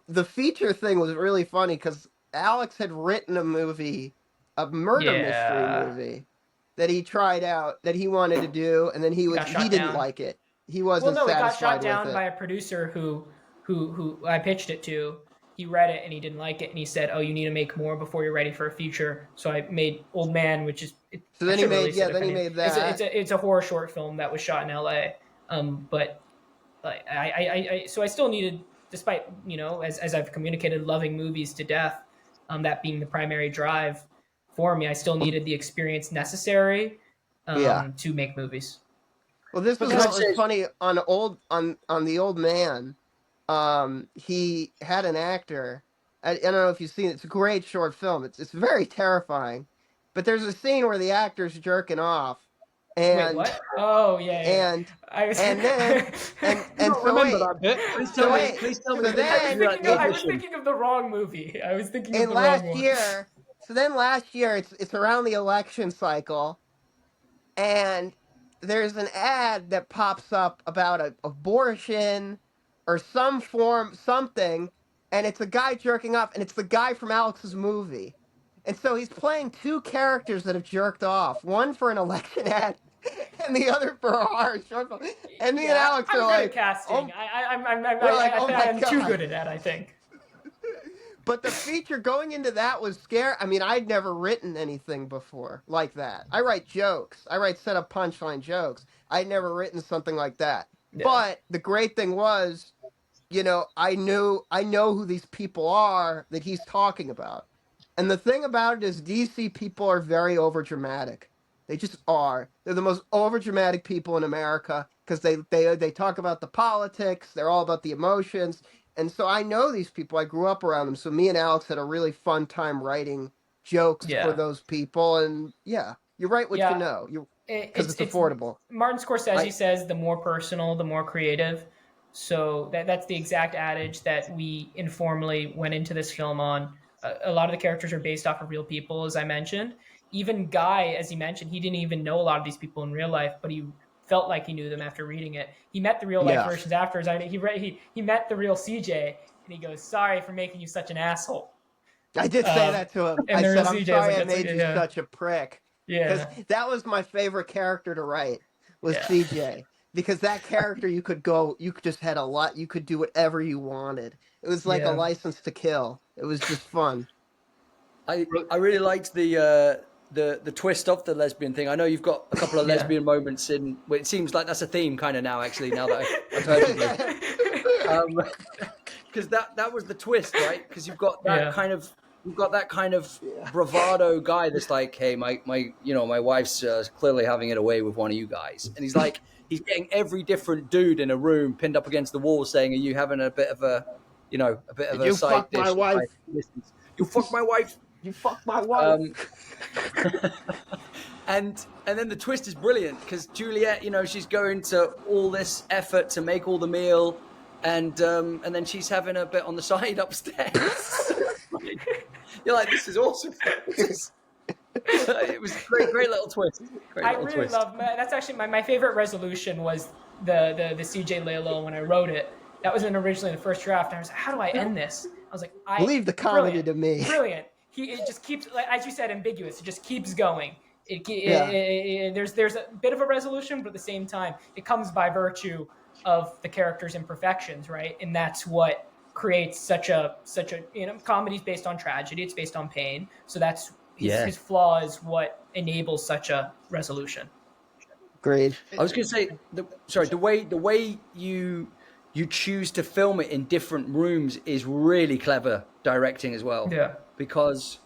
the feature thing was really funny because Alex had written a murder mystery movie that he tried out that he wanted to do, and then he didn't down. like it. He wasn't it got satisfied shot down with by it. a producer who I pitched it to. He read it and he didn't like it, and he said, "Oh, you need to make more before you're ready for a feature." So I made Old Man, which is So then he made that. It's a horror short film that was shot in L.A. But like so I still needed, despite as I've communicated, loving movies to death, that being the primary drive for me, I still needed the experience necessary to make movies. Well, this was what was funny on the Old Man. He had an actor. I don't know if you've seen it. It's a great short film. It's very terrifying. But there's a scene where the actor's jerking off. And, wait, what? Oh yeah. And then so remember that bit. Please tell me. I was thinking of the wrong movie. I was thinking of the wrong one. So then last year, it's around the election cycle, and there's an ad that pops up about abortion or something, and it's a guy jerking off, and it's the guy from Alex's movie. And so he's playing 2 characters that have jerked off, one for an election ad and the other for a horror short film. And me and Alex are like, casting. oh I'm my too God. good at that, I think. But the feature going into that was scary. I mean, I'd never written anything before like that. I write jokes. I write set-up punchline jokes. I'd never written something like that. Yeah. But the great thing was, I know who these people are that he's talking about. And the thing about it is DC people are very overdramatic. They just are. They're the most overdramatic people in America because they talk about the politics. They're all about the emotions. And so I know these people. I grew up around them. So me and Alex had a really fun time writing jokes for those people. And you write what you know. Because it's affordable. Martin Scorsese says the more personal, the more creative. So that's the exact adage that we informally went into this film on. A lot of the characters are based off of real people, as I mentioned. Even Guy, as he mentioned, he didn't even know a lot of these people in real life, but he felt like he knew them after reading it. He met the real life versions after. He met the real CJ, and he goes, "Sorry for making you such an asshole." I did say that to him. I said, "I'm sorry I made you such a prick." Yeah, because that was my favorite character to write was CJ. Because that character, you could just had a lot. You could do whatever you wanted. It was like a license to kill. It was just fun. I really liked the twist of the lesbian thing. I know you've got a couple of lesbian moments in. Well, it seems like that's a theme kind of now. Actually, now that I've heard you, because that was the twist, right? Because you've got that kind of bravado guy that's like, hey, my wife's clearly having it away with one of you guys, and he's like. He's getting every different dude in a room pinned up against the wall saying, are you having a bit of a side dish? You fuck my wife. You fuck my wife. You fuck my wife. And then the twist is brilliant because Juliet, she's going to all this effort to make all the meal and then she's having a bit on the side upstairs. You're like, this is awesome. It was a great little twist. Love that's actually my favorite resolution was the CJ Lalo when I wrote it. That was originally the first draft. And I was like, how do I end this? I was like, leave the comedy to me. Brilliant. It just keeps, like, as you said, ambiguous. It just keeps going. There's a bit of a resolution, but at the same time, it comes by virtue of the character's imperfections, right? And that's what creates such a comedy's based on tragedy, it's based on pain. So that's his flaw is what enables such a resolution. Agreed. I was going to say, the way you choose to film it in different rooms is really clever directing as well. Yeah. Because,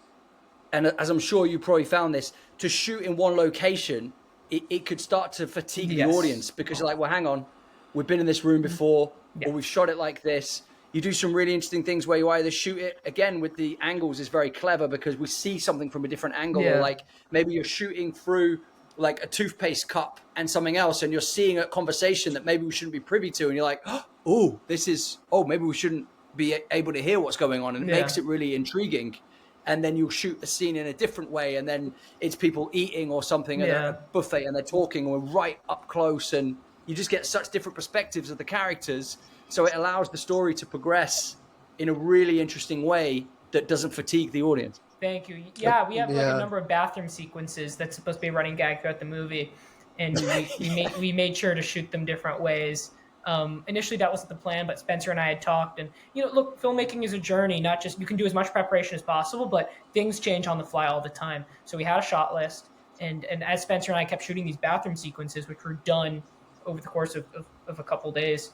and as I'm sure you probably found this, to shoot in one location, it could start to fatigue the audience because you're like, well, hang on, we've been in this room before, or we've shot it like this. You do some really interesting things where you either shoot it again with the angles is very clever because we see something from a different angle, or like maybe you're shooting through like a toothpaste cup and something else, and you're seeing a conversation that maybe we shouldn't be privy to, and you're like, maybe we shouldn't be able to hear what's going on, and it makes it really intriguing. And then you'll shoot the scene in a different way, and then it's people eating or something at a buffet, and they're talking, or right up close, and you just get such different perspectives of the characters. So it allows the story to progress in a really interesting way that doesn't fatigue the audience. Thank you. Yeah, we have like a number of bathroom sequences that's supposed to be a running gag throughout the movie, and we made sure to shoot them different ways. Initially, that wasn't the plan, but Spencer and I had talked, and look, filmmaking is a journey. Not just you can do as much preparation as possible, but things change on the fly all the time. So we had a shot list, and as Spencer and I kept shooting these bathroom sequences, which were done over the course of a couple days,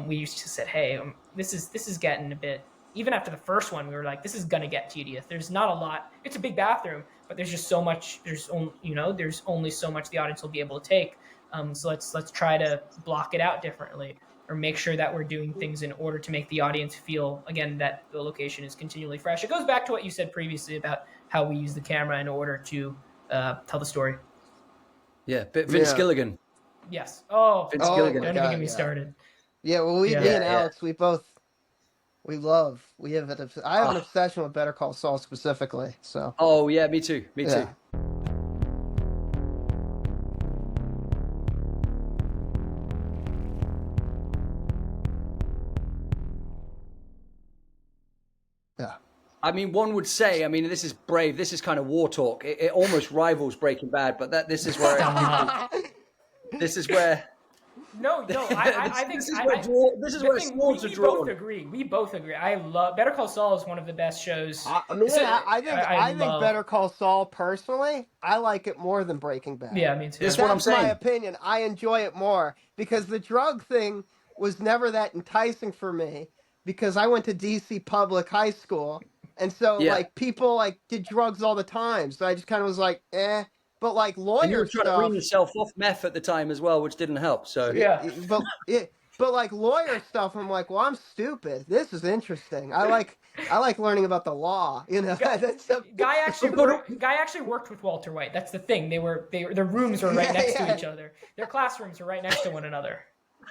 we used to say, hey, this is getting a bit. Even after the first one, we were like, this is gonna get tedious. There's not a lot. It's a big bathroom, but there's just so much. There's only so much the audience will be able to take. So let's try to block it out differently, or make sure that we're doing things in order to make the audience feel, again, that the location is continually fresh. It goes back to what you said previously about how we use the camera in order to tell the story. Yeah, but Vince Gilligan. Yes. Oh, Vince Gilligan. Don't even get me started. Yeah, well, me and Alex, I have an obsession with Better Call Saul specifically. So. Oh yeah, me too. Me too. Yeah. I mean, one would say, this is brave. This is kind of war talk. It almost rivals Breaking Bad, but this is where this is where. No, I think this is where swords are drawn. We both agree. I love Better Call Saul is one of the best shows. I think Better Call Saul personally, I like it more than Breaking Bad. Yeah, me too. That's what I'm saying. My opinion. I enjoy it more because the drug thing was never that enticing for me because I went to DC public high school, and so people did drugs all the time. So I just kind of was like, eh. But like lawyer and you were trying stuff, to wean yourself off meth at the time as well, which didn't help. So but like lawyer stuff, I'm like, well, I'm stupid. This is interesting. I like learning about the law. Guy actually worked with Walter White. That's the thing. Their rooms were right next to each other. Their classrooms were right next to one another.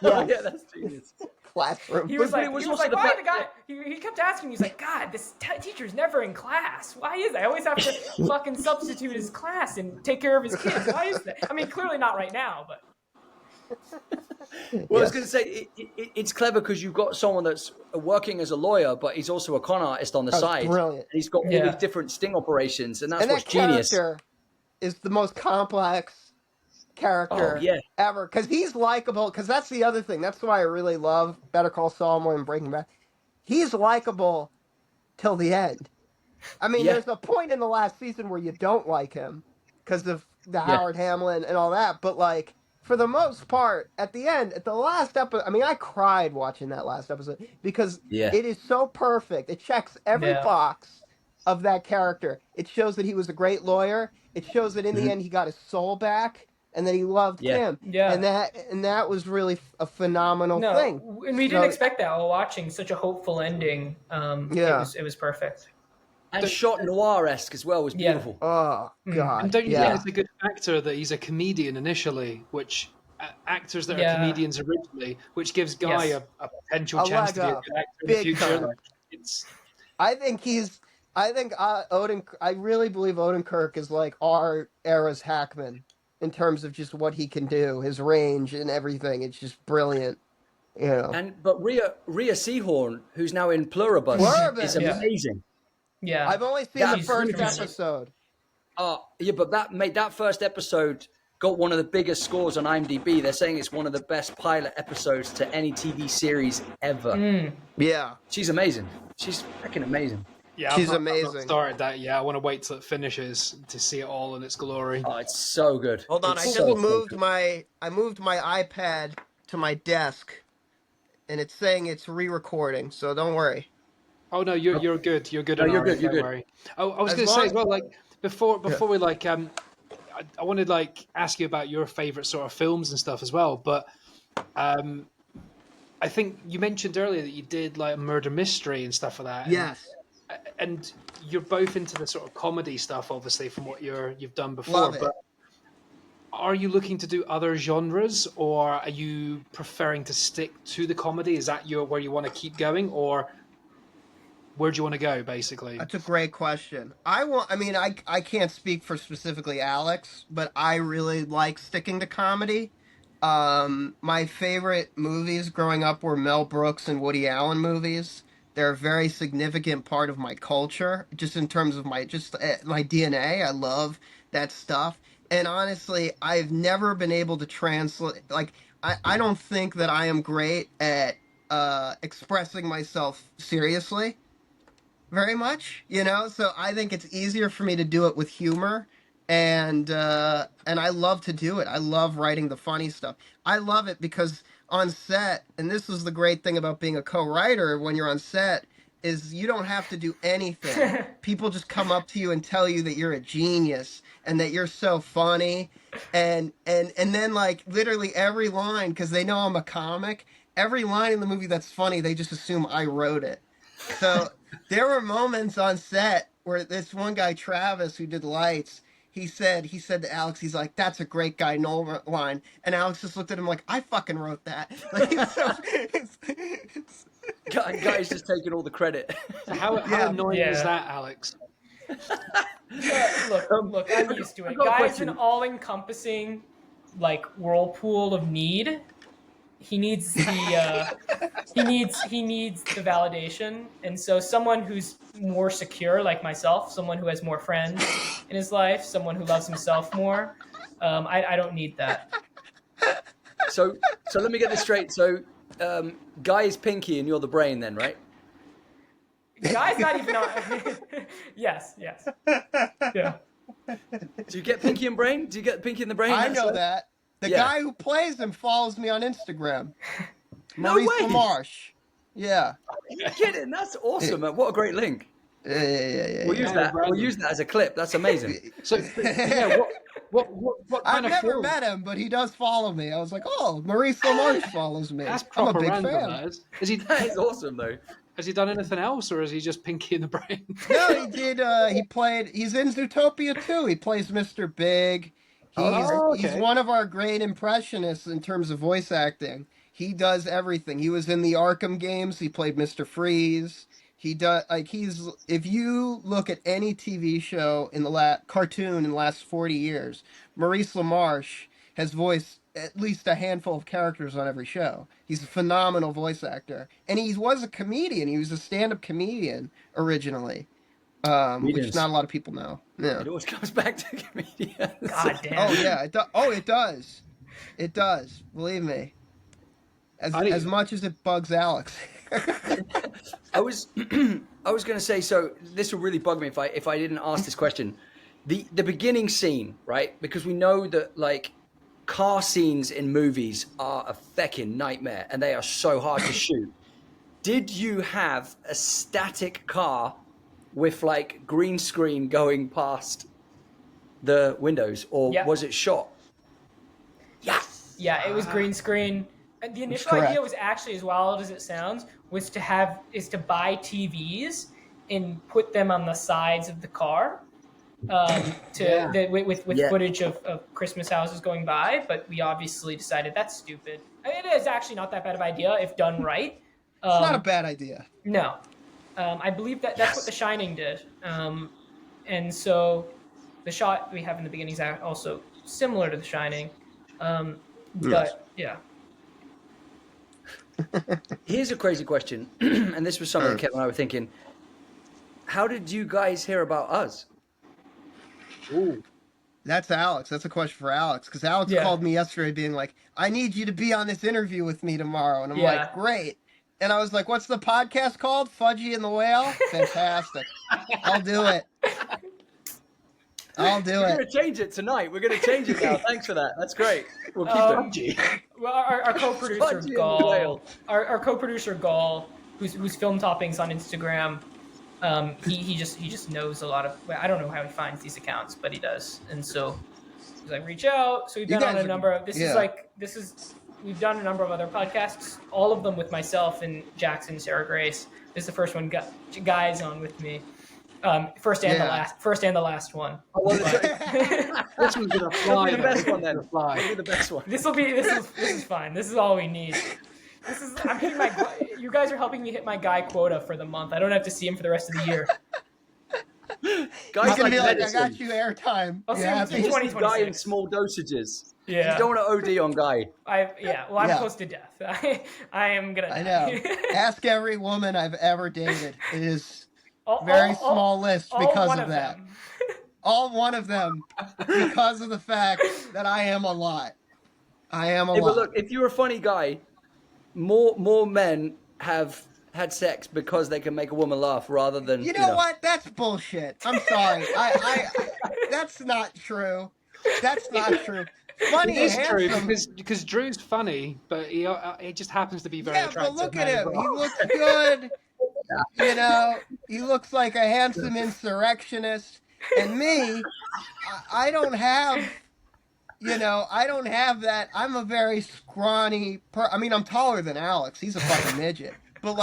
Oh yeah, that's genius. Classroom. He was like, why the guy? He kept asking me. He's like, God, this teacher's never in class. Why is that? I always have to fucking substitute his class and take care of his kids. Why is that? I mean, clearly not right now, but. Well, I was going to say it's clever because you've got someone that's working as a lawyer, but he's also a con artist on the side. Brilliant. And he's got all these different sting operations, and that's what's genius. Character is the most complex character ever because he's likable. Because that's the other thing. That's why I really love Better Call Saul more than Breaking Bad. He's likable till the end. I mean, there's a point in the last season where you don't like him because of the Howard Hamlin and all that. But like for the most part, at the end, at the last episode, I mean, I cried watching that last episode because it is so perfect. It checks every box of that character. It shows that he was a great lawyer. It shows that in the end he got his soul back. And that he loved Kim. Yeah. And that was really a phenomenal thing. And we didn't expect that while watching such a hopeful ending. It was perfect. And shot noir-esque as well was beautiful. Oh, God. And don't you think it's a good factor that he's a comedian initially, which actors that are comedians originally, which gives Guy a potential chance to be a good actor in the future. I really believe Odenkirk is like our era's Hackman. In terms of just what he can do, his range and everything, it's just brilliant, But Rhea Seehorn, who's now in Pluribus, is amazing. I've only seen the first episode. But that first episode got one of the biggest scores on IMDb. They're saying it's one of the best pilot episodes to any TV series ever. Yeah, She's amazing. She's freaking amazing. Yeah, she's I've not amazing. started that yet. I want to wait till it finishes to see it all in its glory. Oh, it's so good. Hold on, It's I so just moved good. my iPad to my desk, and it's saying it's re-recording. So don't worry. Oh no, you're good. You're good. No, on you're our good, end, you're don't good. worry. Oh, I was As going to say long- as well, like before we like I wanted to like ask you about your favorite sort of films and stuff as well. But I think you mentioned earlier that you did like murder mystery and stuff like that. Yes, And you're both into the sort of comedy stuff, obviously, from what you've done before. love it. But are you looking to do other genres, or are you preferring to stick to the comedy? Is that where you want to keep going, or where do you want to go, basically? That's a great question. I can't speak for specifically Alex, but I really like sticking to comedy. My favorite movies growing up were Mel Brooks and Woody Allen movies. They're a very significant part of my culture, just in terms of my DNA. I love that stuff. And honestly, I've never been able to translate. Like, I don't think that I am great at expressing myself seriously very much, so I think it's easier for me to do it with humor, and I love to do it. I love writing the funny stuff. I love it because on set, and this is the great thing about being a co-writer when you're on set, is you don't have to do anything. People just come up to you and tell you that you're a genius and that you're so funny, and then like literally every line, because they know I'm a comic, every line in the movie that's funny, they just assume I wrote it. So there were moments on set where this one guy, Travis, who did lights, he said to Alex, he's like, "That's a great guy, Noel" line, and Alex just looked at him like, "I fucking wrote that." Like, Guy's just taking all the credit. So how annoying is that, Alex? Look, I'm used to it. I've got a Guy's question. an all-encompassing, like, whirlpool of need. He needs the he needs the validation, and so someone who's more secure, like myself, someone who has more friends in his life, someone who loves himself more, I don't need that. So let me get this straight. So, Guy is Pinky and you're the brain, then, right? Guy's not even on. Yes, yeah. Do you get Pinky and Brain? Do you get Pinky and the Brain? I know that. The Yeah. guy who plays him follows me on Instagram. No Maurice way. LaMarche. Yeah. You're kidding? That's awesome, man. What a great link. Yeah. We'll use that. We'll use that as a clip. That's amazing. So yeah, what I've kind of never film? met him, but he does follow me. I was like, oh, Maurice LaMarche follows me. That's I'm a proper big random. fan. That is. Is he? That is awesome, though. Has he done anything else, or is he just Pinky in the Brain? No, he did. He's in Zootopia too. He plays Mr. Big. He's one of our great impressionists in terms of voice acting. He does everything. He was in the Arkham games. He played Mr. Freeze. He does if you look at any TV show in the cartoon in the last 40 years, Maurice LaMarche has voiced at least a handful of characters on every show. He's a phenomenal voice actor, and he was a comedian. He was a stand-up comedian originally, which not a lot of people know. Yeah. It always comes back to comedians. God damn. Oh yeah, it does. It does. Believe me. As much as it bugs Alex. I was going to say, so this would really bug me if I didn't ask this question. The beginning scene, right? Because we know that like car scenes in movies are a feckin' nightmare and they are so hard to shoot. Did you have a static car with like green screen going past the windows, or was it shot? Yes. Yeah, it was green screen. And the initial correct. idea was actually, as wild as it sounds, was to buy TVs and put them on the sides of the car, with footage of Christmas houses going by. But we obviously decided that's stupid. It is actually not that bad of an idea if done right. It's not a bad idea. No, I believe that's what The Shining did, and so the shot we have in the beginning is also similar to The Shining, but yeah. Here's a crazy question, and this was something Kevin and I were thinking. How did you guys hear about us? Ooh. That's Alex. That's a question for Alex. Because Alex Yeah. called me yesterday being like, I need you to be on this interview with me tomorrow. And I'm Yeah. like, great. And I was like, what's the podcast called? Fudgy and the Whale? Fantastic. I'll do it. I'll do We're it. going to change it tonight. We're going to change it now. Thanks for that. That's great. We'll keep it. Well, our co-producer Fudgy and the Gall, Whale. our co-producer Gall, who's film toppings on Instagram. He just knows a lot of. I don't know how he finds these accounts, but he does, and so he's like, reach out. So we've You been on guys a are- number of. yeah. We've done a number of other podcasts, all of them with myself and Jackson, Sarah Grace. This is the first one Guy's on with me. First and the last one. Well, This one's gonna fly. the best one then. It's gonna fly. It'll be the best one. This is fine. This is all we need. I'm hitting you guys are helping me hit my Guy quota for the month. I don't have to see him for the rest of the year. He's Guys gonna be like, I medicine. got you airtime. I'll see Yeah, him happy? in Just Guy in 2026. small dosages. Yeah. You don't want to OD on Guy. I'm Yeah. close to death. I am gonna. I die. know. Ask every woman I've ever dated. It is All- very all- small list all because one of that. them. All one of them because of the fact that I am a lot. I am a Hey, lot. but look, if you're a funny guy, more men have had sex because they can make a woman laugh rather than You know what? That's bullshit. I'm sorry. I that's not true. That's not true. Funny It is and true handsome. because Drew's funny, but he just happens to be very Yeah, attractive. but look man at as him. well. He looks good. You know, he looks like a handsome insurrectionist. And me, I don't have, I don't have that. I'm a very scrawny I mean, I'm taller than Alex. He's a fucking midget. But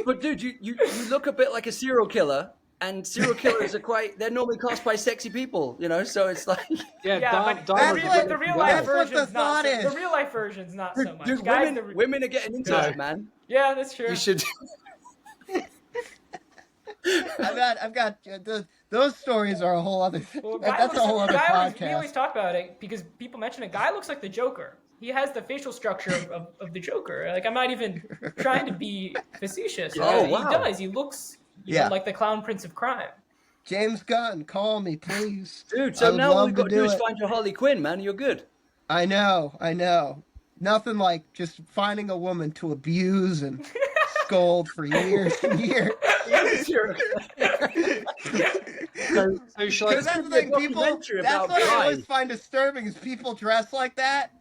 But dude, you look a bit like a serial killer, and serial killers they're normally cast by sexy people, so it's like. Yeah, But Dahmer's the a real good life That's guy. what the version's not. thought is. The real life version's not so much. Dude, Guys, women are getting into No. that, man. yeah, that's true. You should. I've got those stories are a whole other thing. Well, Guy That's a whole other we always podcast. talk about it because people mention a guy looks like the Joker. He has the facial structure of the Joker. Like, I'm not even trying to be facetious. Oh, He wow. does. He looks Yeah. like the clown prince of crime. James Gunn, call me, please. Dude, I so would now all love we've to got to do is it. find your Harley Quinn, man. You're good. I know. Nothing like just finding a woman to abuse and scold for years and years. So shall I- Because that's the be a thing, people. documentary That's about what I Guy. always find disturbing is people dress like that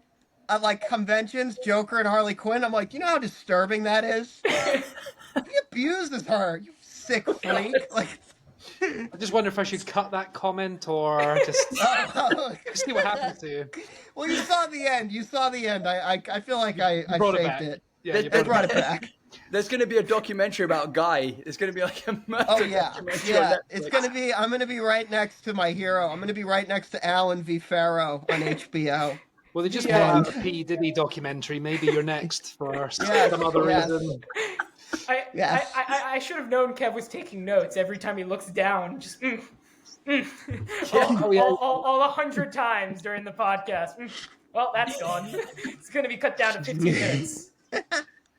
at like conventions, Joker and Harley Quinn. I'm like, you know how disturbing that is? He abuses her, you sick freak. Like, I just wonder if I should cut that comment or just see what happens to you. well, you saw the end. I feel like I Brought it saved back. it. Yeah, you I brought brought it back. There's going to be a documentary about Guy. It's going to be like a murder Oh yeah, documentary on yeah. Netflix. It's gonna be. I'm gonna be right next to my hero. I'm gonna be right next to Alan V. Farrow on HBO. Well, they just Yeah. put out a P. Diddy documentary. Maybe you're next for Yes, some other yes. reason. Yes. I should have known Kev was taking notes every time he looks down. Just Oh, yeah. all 100 times during the podcast. Well, that's gone. It's going to be cut down to 15 minutes. Well,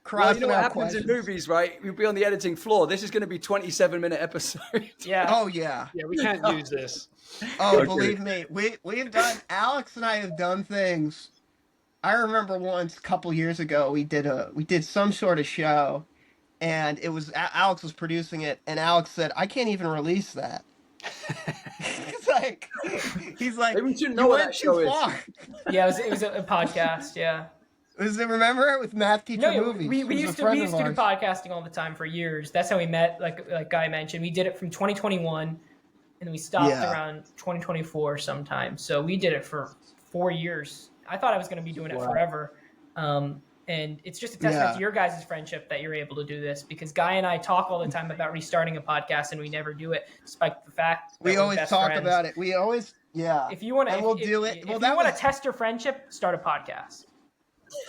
Crossing you know what out happens questions. in movies, right? You'll be on the editing floor. This is going to be 27-minute episode. Yeah. Oh yeah. Yeah, we can't use this. Oh, Okay. believe me, we've done. Alex and I have done things. I remember once a couple years ago we did some sort of show, and it was Alex was producing it, and Alex said, "I can't even release that." he's like, Maybe we shouldn't know "You what went that show too is." far." Yeah, it was a podcast. Yeah. Remember it with Math Teacher No, Movies? we It was a used to friend do of ours. podcasting all the time for years. That's how we met. Like Guy mentioned, we did it from 2021, and we stopped Yeah. around 2024 sometime. So we did it for 4 years. I thought I was going to be doing it forever. And it's just a testament Yeah. to your guys' friendship that you're able to do this, because Guy and I talk all the time about restarting a podcast, and we never do it, despite the fact that We we're always best talk friends. about it. We always, yeah. If you want to, And we'll do it. If Well, you that want to was- test your friendship, start a podcast.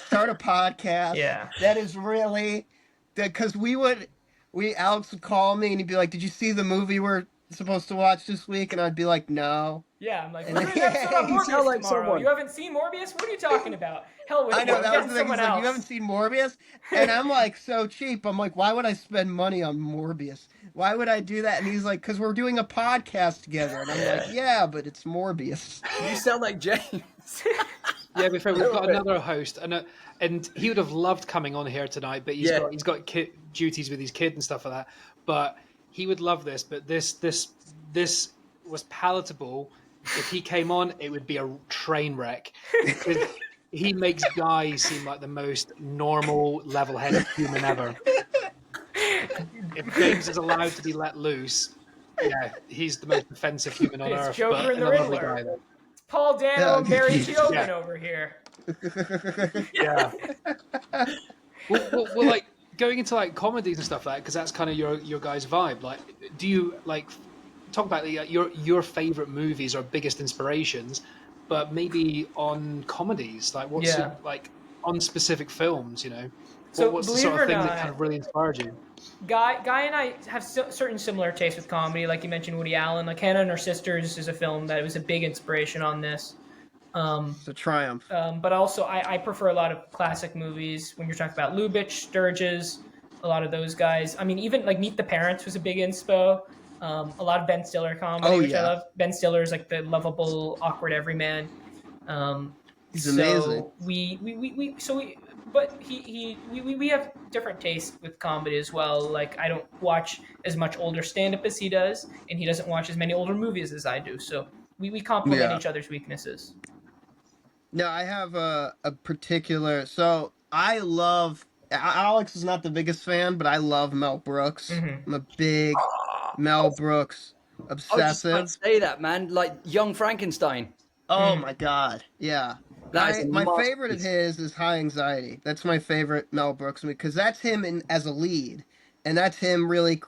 Start a podcast. Yeah. That is really because Alex would call me and he'd be like, "Did you see the movie we're supposed to watch this week?" And I'd be like, "No." Yeah, I'm like, And we're doing an episode on You sound Morbius like tomorrow. someone. You haven't seen Morbius? What are you talking about? Hell with I you. know I'm that was getting the thing. He's someone like, else. "You haven't seen Morbius?" And I'm like, so cheap. I'm like, "Why would I spend money on Morbius? Why would I do that?" And he's like, "Because we're doing a podcast together." And I'm like, "Yeah, but it's Morbius." You sound like James. Yeah, we've little got bit. another host, and he would have loved coming on here tonight, but Yeah. he's got duties with his kid and stuff like that. But he would love this. But this was palatable. If he came on, it would be a train wreck. Because he makes Guy seem like the most normal, level-headed human ever. If James is allowed to be let loose, yeah, he's the most offensive human on It's earth. Joker But and the a lovely Riddler. guy, though. It's Paul Dano and Barry Keoghan Yeah. over here. Yeah. well, like going into like comedies and stuff like that, because that's kind of your guys' vibe. Like, do you like talk about your favorite movies or biggest inspirations, but maybe on comedies? Like, what's Yeah. like on specific films? You know, So, what's the believe sort it of or thing that not, kind of really inspired you? Guy and I have certain similar tastes with comedy. Like you mentioned, Woody Allen. Like Hannah and Her Sisters is a film that was a big inspiration on this. It's a triumph. But also, I prefer a lot of classic movies. When you're talking about Lubitsch, Sturges, a lot of those guys. I mean, even like Meet the Parents was a big inspo. A lot of Ben Stiller comedy, which I love. Ben Stiller is like the lovable, awkward everyman. He's amazing. But we have different tastes with comedy as well. Like I don't watch as much older stand-up as he does, and he doesn't watch as many older movies as I do. So we complement each other's weaknesses. No, I have a particular. So I love. Alex is not the biggest fan, but I love Mel Brooks. Mm-hmm. I'm a big Mel Brooks I was just about obsessive. to say that, man. Like Young Frankenstein. Oh my god, yeah. That is a My favorite of masterpiece. his is High Anxiety. That's my favorite Mel Brooks movie because that's him as a lead, and that's him really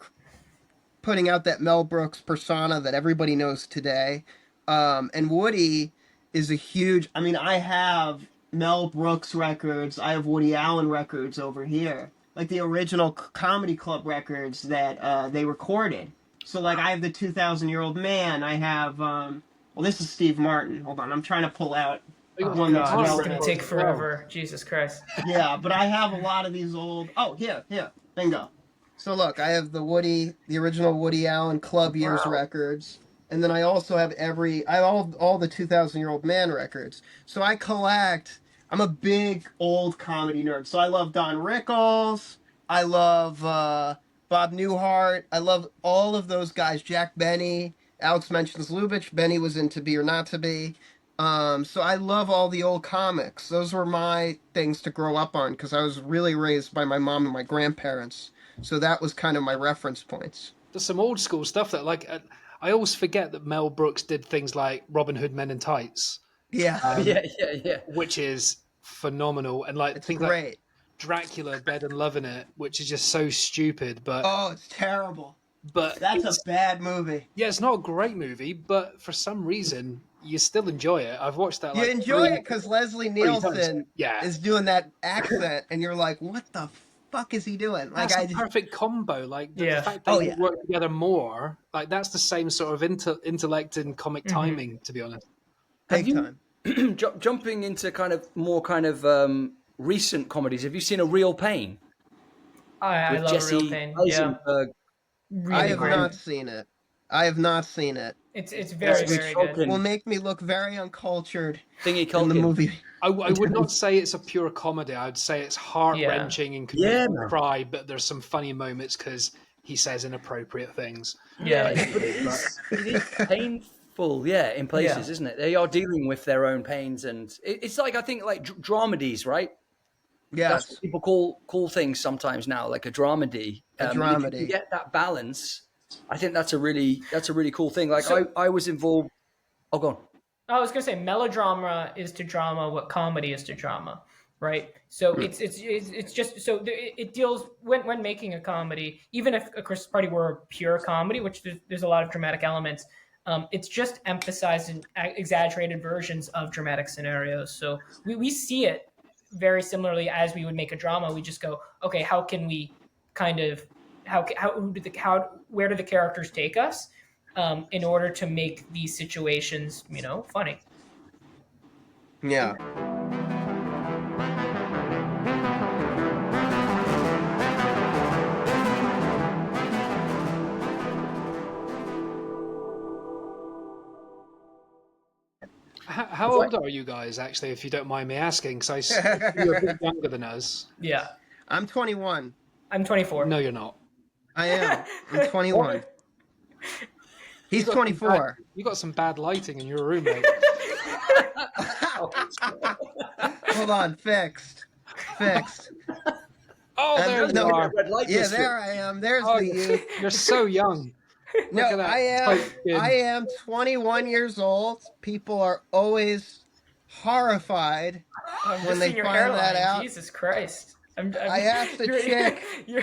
putting out that Mel Brooks persona that everybody knows today. And Woody is a huge. I mean, I have Mel Brooks records. I have Woody Allen records over here, like the original Comedy Club records that they recorded. So, like, I have the 2,000-Year-Old Man. I have. Well, this is Steve Martin. Hold on, I'm trying to pull out one that's God, this is relevant. gonna take forever. Jesus Christ. Yeah, but I have a lot of these old. Oh, here, bingo. So look, I have the original Woody Allen Club Years records, and then I also have all the 2,000-Year-Old Man records. So I collect. I'm a big old comedy nerd. So I love Don Rickles. I love Bob Newhart. I love all of those guys. Jack Benny. Alex mentions Lubitsch. Benny was in To Be or Not to Be. So I love all the old comics. Those were my things to grow up on because I was really raised by my mom and my grandparents. So that was kind of my reference points. There's some old school stuff that like I always forget that Mel Brooks did things like Robin Hood Men in Tights, Yeah, Yeah. which is phenomenal, and like it's things great. like Dracula, Dead and Loving It, which is just so stupid, but Oh, it's terrible. but That's it's, a bad movie. yeah, it's not a great movie, but for some reason you still enjoy it. I've watched that. You Like enjoy three- it because Leslie three times. Nielsen Yeah. is doing that accent, and you're like, "What the fuck is he doing?" Like, That's the perfect combo. Like the fact that they work together more, like that's the same sort of intellect and comic timing. To be honest, big time. Jumping into kind of recent comedies, have you seen A Real Pain? I With love Jesse Real Pain. Yeah, Eisenberg? really I have great. not seen it. I have not seen it. It's very That's very shocking. good. Will make me look very uncultured Thingy in the Culkin. movie. I would not say it's a pure comedy. I'd say it's heart wrenching and could make you cry, but there's some funny moments because he says inappropriate things. Yeah, But it is painful, in places, isn't it? They are dealing with their own pains, and it's like I think like dramedies, right? Yes. That's what people call things sometimes now, like a dramedy. A If you dramedy. get that balance, I think that's a really cool thing. Like I was involved. Oh, go on. I was gonna say melodrama is to drama what comedy is to drama, right? So it's just so it deals when making a comedy, even if a Christmas Party were a pure comedy, which there's a lot of dramatic elements. It's just emphasized in exaggerated versions of dramatic scenarios. So we see it very similarly as we would make a drama. We just go, okay, how can we kind of where do the characters take us? in order to make these situations, funny. Yeah. How old are you guys, actually, if you don't mind me asking? Because you're a bit younger than us. Yeah, I'm 21. I'm 24. No, you're not. I am. I'm 21. He's 24. You got some bad lighting in your room, mate. Hold on, fixed. Oh, there you no, are. Red light Yeah, district. there I am. There's Oh, the youth. you're so young. No, Look at that tight skin. I am 21 years old. People are always horrified I'm when just they seeing your find hairline. that out. Jesus Christ. I asked the chick. You're,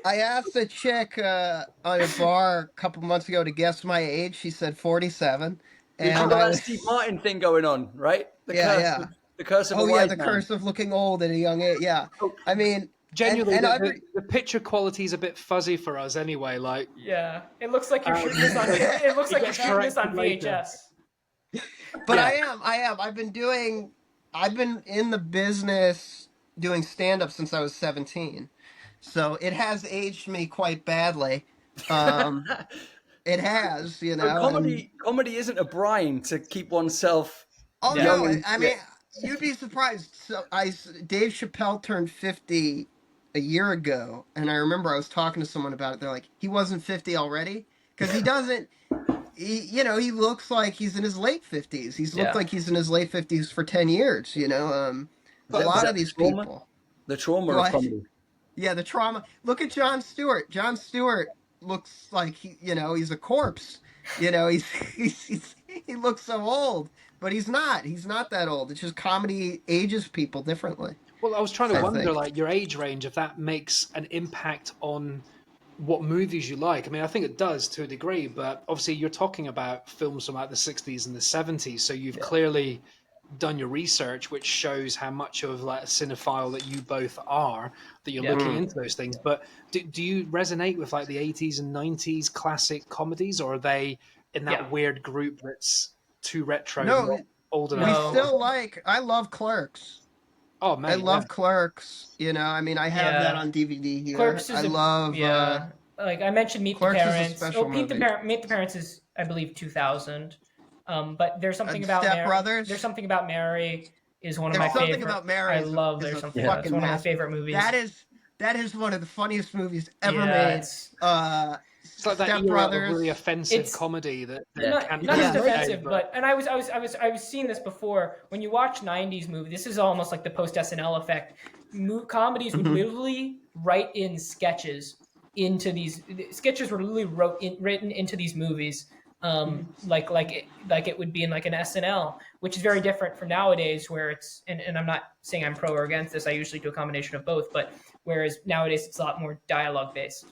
I asked the chick on a bar a couple months ago to guess my age. She said 47. You've And got I that was, Steve Martin thing going on, right? The Yeah. curse of a oh yeah, wise the man. curse of looking old at a young age. Yeah, I mean, Genuinely, and the picture quality is a bit fuzzy for us anyway. Like, yeah, it looks like you're shooting this on. It looks like you're gets shooting this on corrected later. VHS. But Yeah. I am. I've been in the business doing stand up since I was 17. So it has aged me quite badly. It has, So and- comedy isn't a brine to keep oneself oh young. no, And, I mean, you'd be surprised. So Dave Chappelle turned 50 a year ago, and I remember I was talking to someone about it. They're like, he wasn't 50 already? Because he doesn't. He looks like he's in his late 50s. He's looked like he's in his late 50s for 10 years. A lot of these people. the trauma What? of comedy. Yeah, the trauma. Look at Jon Stewart. Jon Stewart looks like he's a corpse. He looks so old, but he's not. He's not that old. It's just comedy ages people differently. well, I was trying to I wonder, think. like, your age range, if that makes an impact on what movies you like. I mean, I think it does to a degree, but obviously you're talking about films from like the 60s and the 70s, so you've clearly done your research, which shows how much of like a cinephile that you both are, that you're looking into those things. But do you resonate with like the 80s and 90s classic comedies, or are they in that weird group that's too retro, not old enough? We still I love Clerks. Oh man, I love Clerks. I mean, I have that on DVD here. Clerks is I love. Like I mentioned, Meet the Clerks is a Parents. special Meet movie. the Parents is, I believe, 2000. But there's something about Step Mary. Brothers? There's something about Mary is one of There's my something favorite. about Mary. I love. Is There's a something. fucking It's one of my masterpiece. favorite movies. That is one of the funniest movies ever Yeah, made. it's It's like that Step era Brothers. of really offensive It's- comedy that not can't just be offensive, made, but and I was seeing this before. When you watch '90s movie, this is almost like the post SNL effect. Comedies would literally write in sketches into these sketches were literally written into these movies, like it would be in like an SNL, which is very different from nowadays, where it's and I'm not saying I'm pro or against this. I usually do a combination of both, but whereas nowadays it's a lot more dialogue based.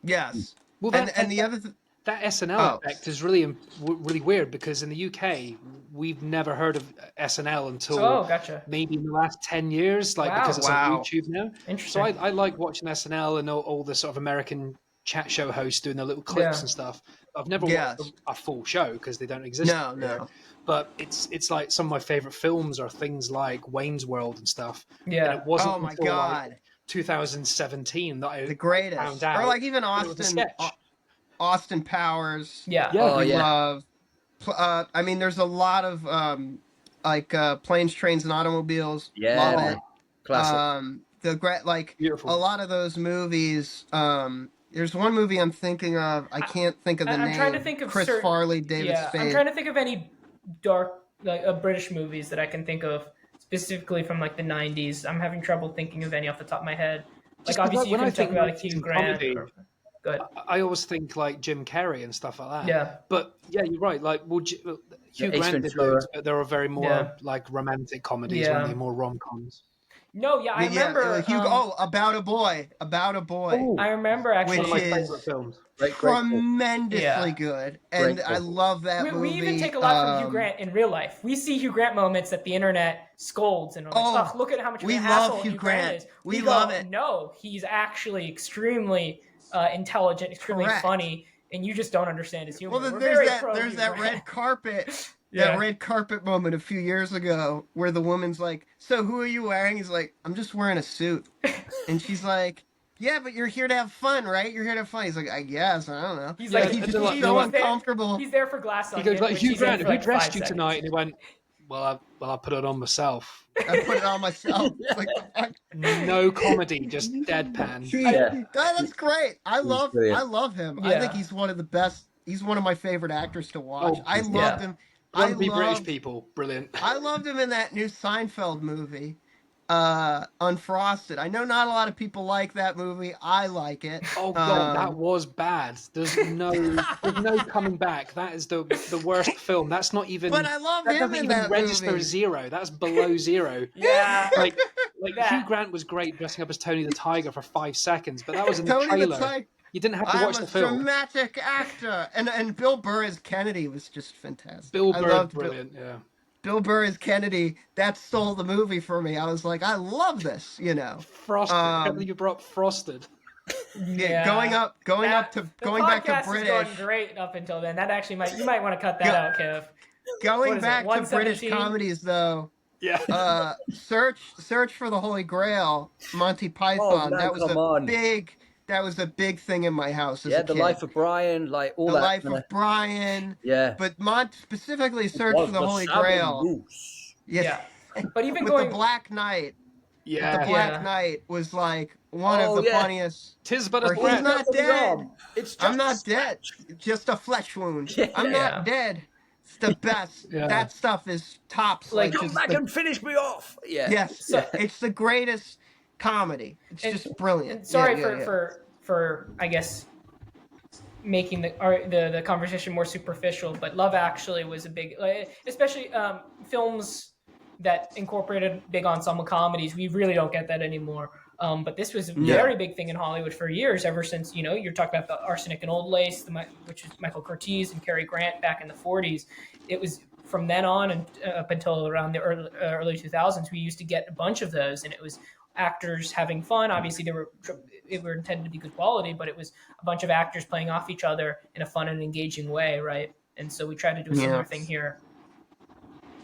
Yes. Well, and the other that SNL effect is really weird, because in the UK we've never heard of SNL until maybe in the last 10 years, like because it's on YouTube now. Interesting. So I like watching SNL and all the sort of American chat show hosts doing their little clips and stuff. I've never watched a full show because they don't exist. No. But it's like some of my favorite films are things like Wayne's World and stuff. Yeah. And it wasn't oh my until, god. like, 2017 that I the greatest. found out. Or like even Austin Powers. We love. I mean, there's a lot of Planes, Trains, and Automobiles. Love it. Classic. Beautiful. A lot of those movies. There's one movie I'm thinking of. I can't think of the name. I'm trying to think of Chris Farley, David Spade. I'm trying to think of any dark British movies that I can think of specifically from like the 90s. I'm having trouble thinking of any off the top of my head. Like obviously you can talk about Hugh Grant. Good. I always think like Jim Carrey and stuff like that. Yeah. But yeah, you're right. Like, Hugh Grant did those, but there are very more like romantic comedies, when they're more rom-coms. No, I remember. About a Boy. Ooh. I remember actually. Which one of my is favorite films. tremendously good, and I love that movie. We even take a lot from Hugh Grant in real life. We see Hugh Grant moments that the internet scolds and like, look at how much of an asshole Hugh Grant is. We love it. No, he's actually extremely intelligent, extremely funny, and you just don't understand his humor. Well, then We're there's very that pro there's that humor. red carpet. Yeah. That red carpet moment a few years ago where the woman's like, "So who are you wearing?" He's like, "I'm just wearing a suit." And she's like, "Yeah, but you're here to have fun, right? You're here to have fun." He's like, "I guess, I don't know." He's Yeah, like, He just they're like- he's they're so like- uncomfortable. He's there for glass He onion. goes like, which Hugh he's in Grant, for who like dressed 5 you seconds. tonight? And he went, well, I put it on myself. I put it on myself. It's like the fuck. No comedy, just deadpan. That's great. I brilliant. love him. I Yeah. think he's one of the best. He's one of my favorite actors to watch. Oh, I loved him. Grumpy British people, brilliant. I loved him in that new Seinfeld movie, Unfrosted. I know not a lot of people like that movie. I like it. Oh god, that was bad. There's no coming back. That is the worst film. That's not even. But I love that him doesn't in even that register movie. zero. That's below zero. Yeah. Like That- Hugh Grant was great dressing up as Tony the Tiger for 5 seconds, but that was in the Tony the trailer. Tiger. You didn't have to I'm watch a the film. dramatic actor, and Bill Burr as Kennedy was just fantastic. Bill I Burr, loved brilliant. Yeah. Bill Burr as Kennedy. That stole the movie for me. I was like, I love this. Frosted. I can't believe you brought Frosted. Yeah, going back to podcast British. is going great up until then. That actually you might want to cut that out, Kev. Going What is it, back to British 117? comedies, though. Yeah. Search for the Holy Grail, Monty Python. Oh, man, that was come on. a big thing in my house as Yeah, a The kid. Life of Brian, like all The that. Life kinda- of Brian. Yeah. But specifically Search Was for the Holy salmon Grail. goose. Yeah. But even With going the Black Knight. Yeah. The Black Yeah. Knight was like one Oh, of the yeah. funniest. Tis but a Or he's threat. not It's dead. It's just I'm not a dead. scratch. Just a flesh wound. Yeah. I'm not dead. It's the best. Yeah. That stuff is tops. Like, Like Come just back the, and finish me off. Yeah. yes, So- it's the greatest comedy. It's And- just brilliant. And sorry Yeah, yeah. for I guess making the conversation more superficial, but Love Actually was a big, especially films that incorporated big ensemble comedies. We really don't get that anymore. But this was a very big thing in Hollywood for years, ever since, you're talking about the Arsenic and Old Lace, which is Michael Curtiz and Cary Grant back in the 40s. It was from then on and up until around the early 2000s, we used to get a bunch of those, and it was actors having fun. Obviously, they were intended to be good quality, but it was a bunch of actors playing off each other in a fun and engaging way, right? And so we tried to do a similar thing here.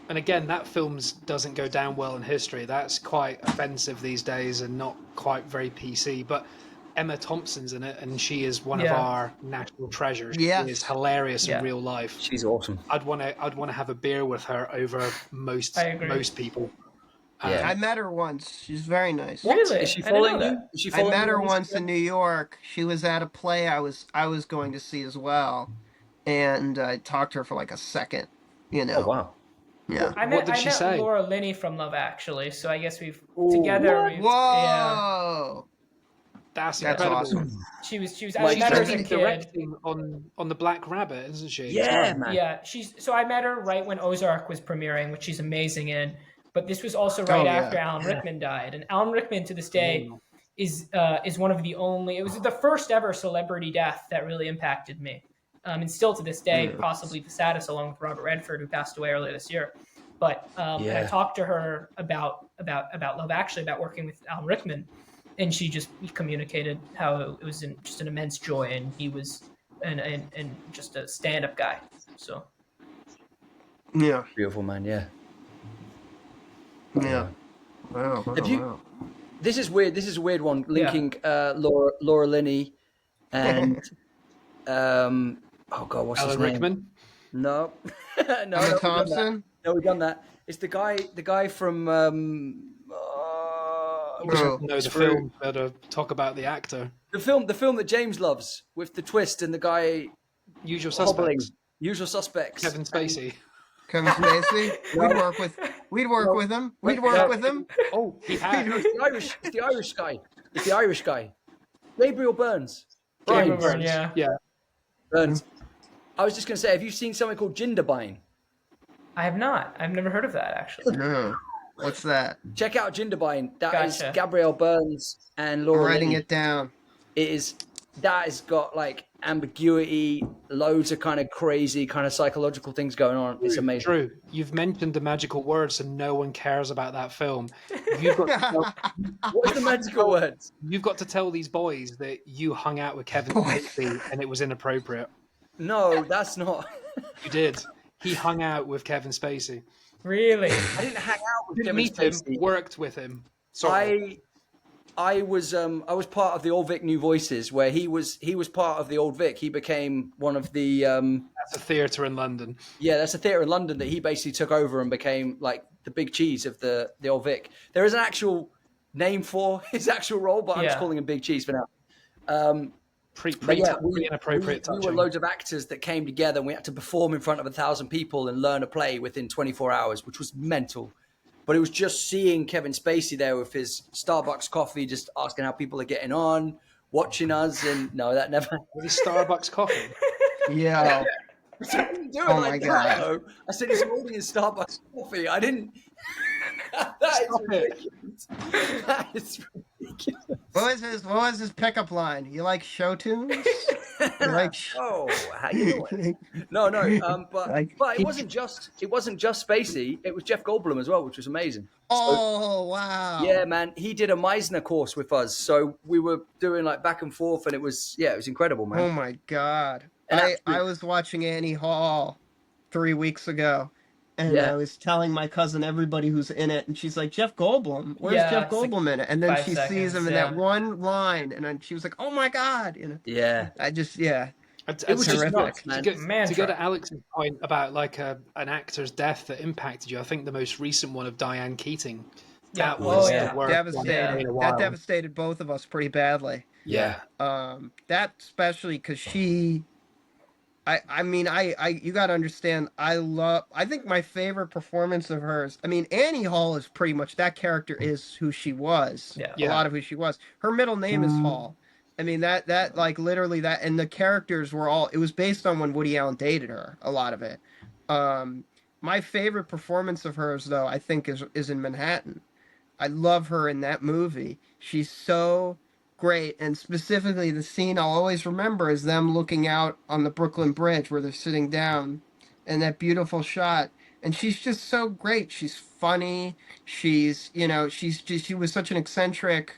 And again, that film doesn't go down well in history. That's quite offensive these days and not quite very PC. But Emma Thompson's in it, and she is one of our national treasures. Yes. She is hilarious in real life. She's awesome. I'd want to have a beer with her over most people. Yeah. I met her once. She's very nice. Really? Is she I didn't know following that. you? Is she I following met you her on once Instagram? in New York. She was at a play I was going to see as well, and I talked to her for like a second. Oh wow. Yeah. I What met, did I she met say? Laura Linney from Love Actually, so I guess Whoa! That's That's incredible. awesome. she was. She's I met her as a actually kid. directing on the Black Rabbit, isn't she? Yeah, man. Yeah, so I met her right when Ozark was premiering, which she's amazing in. But this was also right yeah. after Alan Rickman died, and Alan Rickman to this day is one of the only. It was the first ever celebrity death that really impacted me, and still to this day, possibly the saddest, along with Robert Redford, who passed away earlier this year. But and I talked to her about Love Actually, about working with Alan Rickman, and she just communicated how it was just an immense joy, and he was and just a stand-up guy. So Yeah. Beautiful man. Yeah. Yeah. Wow. Have you- This is weird. This is a weird one. Linking Laura Linney and oh god, what's his Alan name? Rickman. No, no, Emma we've done that. Thompson. No, we've done that. It's the guy from. You don't know the film, better talk about the actor. The film that James loves with the twist and the guy Usual hobbling. Suspects. Usual Suspects. Kevin Spacey. Kevin Spacey. We'd work with him. We'd work with him. Oh, he had. It's the Irish guy. Gabriel Burns. Gabriel Burns. Byrne, yeah. Yeah. Burns. I was just going to say, have you seen something called Jindabyne? I have not. I've never heard of that actually. No. What's that? Check out Jindabyne. That is Gotcha. Gabrielle Burns and I'm Laura writing Linney. it down. That has got like ambiguity, loads of kind of crazy kind of psychological things going on. It's amazing. Drew, you've mentioned the magical words and no one cares about that film. You've got to tell, What are the magical words? you've got to tell these boys that you hung out with Kevin Spacey and it was inappropriate. No, that's not. You did. He hung out with Kevin Spacey. Really? I didn't hang out with Didn't Kevin meet him, Spacey. worked with him. Sorry. I was part of the Old Vic New Voices, where he was part of the Old Vic. He became one of the That's a theatre in London. that's a theatre in London that he basically took over and became like the big cheese of the Old Vic. There is an actual name for his actual role, but I'm just calling him Big Cheese for now. Pre-inappropriate we were touching. loads of actors that came together and we had to perform in front of 1,000 people and learn a play within 24 hours, which was mental. But it was just seeing Kevin Spacey there with his Starbucks coffee, just asking how people are getting on, watching us. And no, that never. With his Starbucks coffee. Yeah. Oh my God. I said he's holding his Starbucks coffee. I didn't. That is ridiculous. That is ridiculous. What was his pickup line? You like show tunes? You like Oh, how you doing? No, but it wasn't just Spacey. It was Jeff Goldblum as well, which was amazing. Oh, wow. Yeah, man, he did a Meisner course with us, so we were doing like back and forth, and it was incredible, man. Oh my God. And I was watching Annie Hall 3 weeks ago, and I was telling my cousin everybody who's in it, and she's like, Jeff Goldblum? Where's Jeff Goldblum in it? And then she sees him in that one line, and then she was like, oh my God. You know? Yeah. It was just nuts, man. To go to Alex's point about like an actor's death that impacted you, I think the most recent one of Diane Keating. That was the worst devastating. in a while. That devastated both of us pretty badly. Yeah. That especially because she. I mean, you got to understand, I think my favorite performance of hers, I mean, Annie Hall is pretty much, that character is who she was. A lot of who she was. Her middle name is Hall. I mean, that like literally that, and the characters were all, it was based on when Woody Allen dated her, a lot of it. My favorite performance of hers, though, I think is in Manhattan. I love her in that movie. She's so great, and specifically the scene I'll always remember is them looking out on the Brooklyn Bridge where they're sitting down, and that beautiful shot. And she's just so great. She's funny. She's she was such an eccentric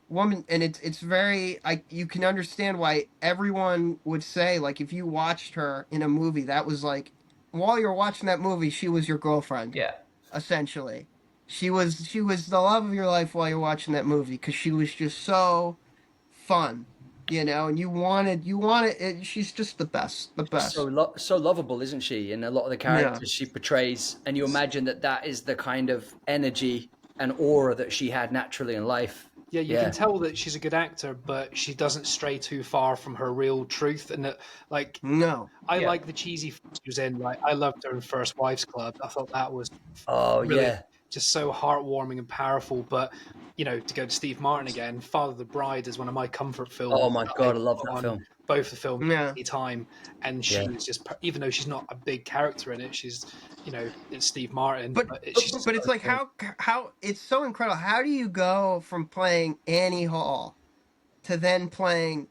woman, and it's very you can understand why everyone would say, like, if you watched her in a movie, that was like, while you're watching that movie, she was your girlfriend. Yeah. Essentially. She was the love of your life while you're watching that movie, because she was just so fun, and you wanted it. She's just the best. So lovable, isn't she? In a lot of the characters she portrays, and you imagine that is the kind of energy and aura that she had naturally in life. Yeah, you can tell that she's a good actor, but she doesn't stray too far from her real truth. And that, like, I like the cheesy she was in. Like, I loved her in First Wives Club. I thought that was just so heartwarming and powerful. But to go to Steve Martin again, Father of the Bride is one of my comfort films. Oh my God, I love that film. Both the films any time, and she's just, even though she's not a big character in it, she's it's Steve Martin. But it's like how it's so incredible. How do you go from playing Annie Hall to then playing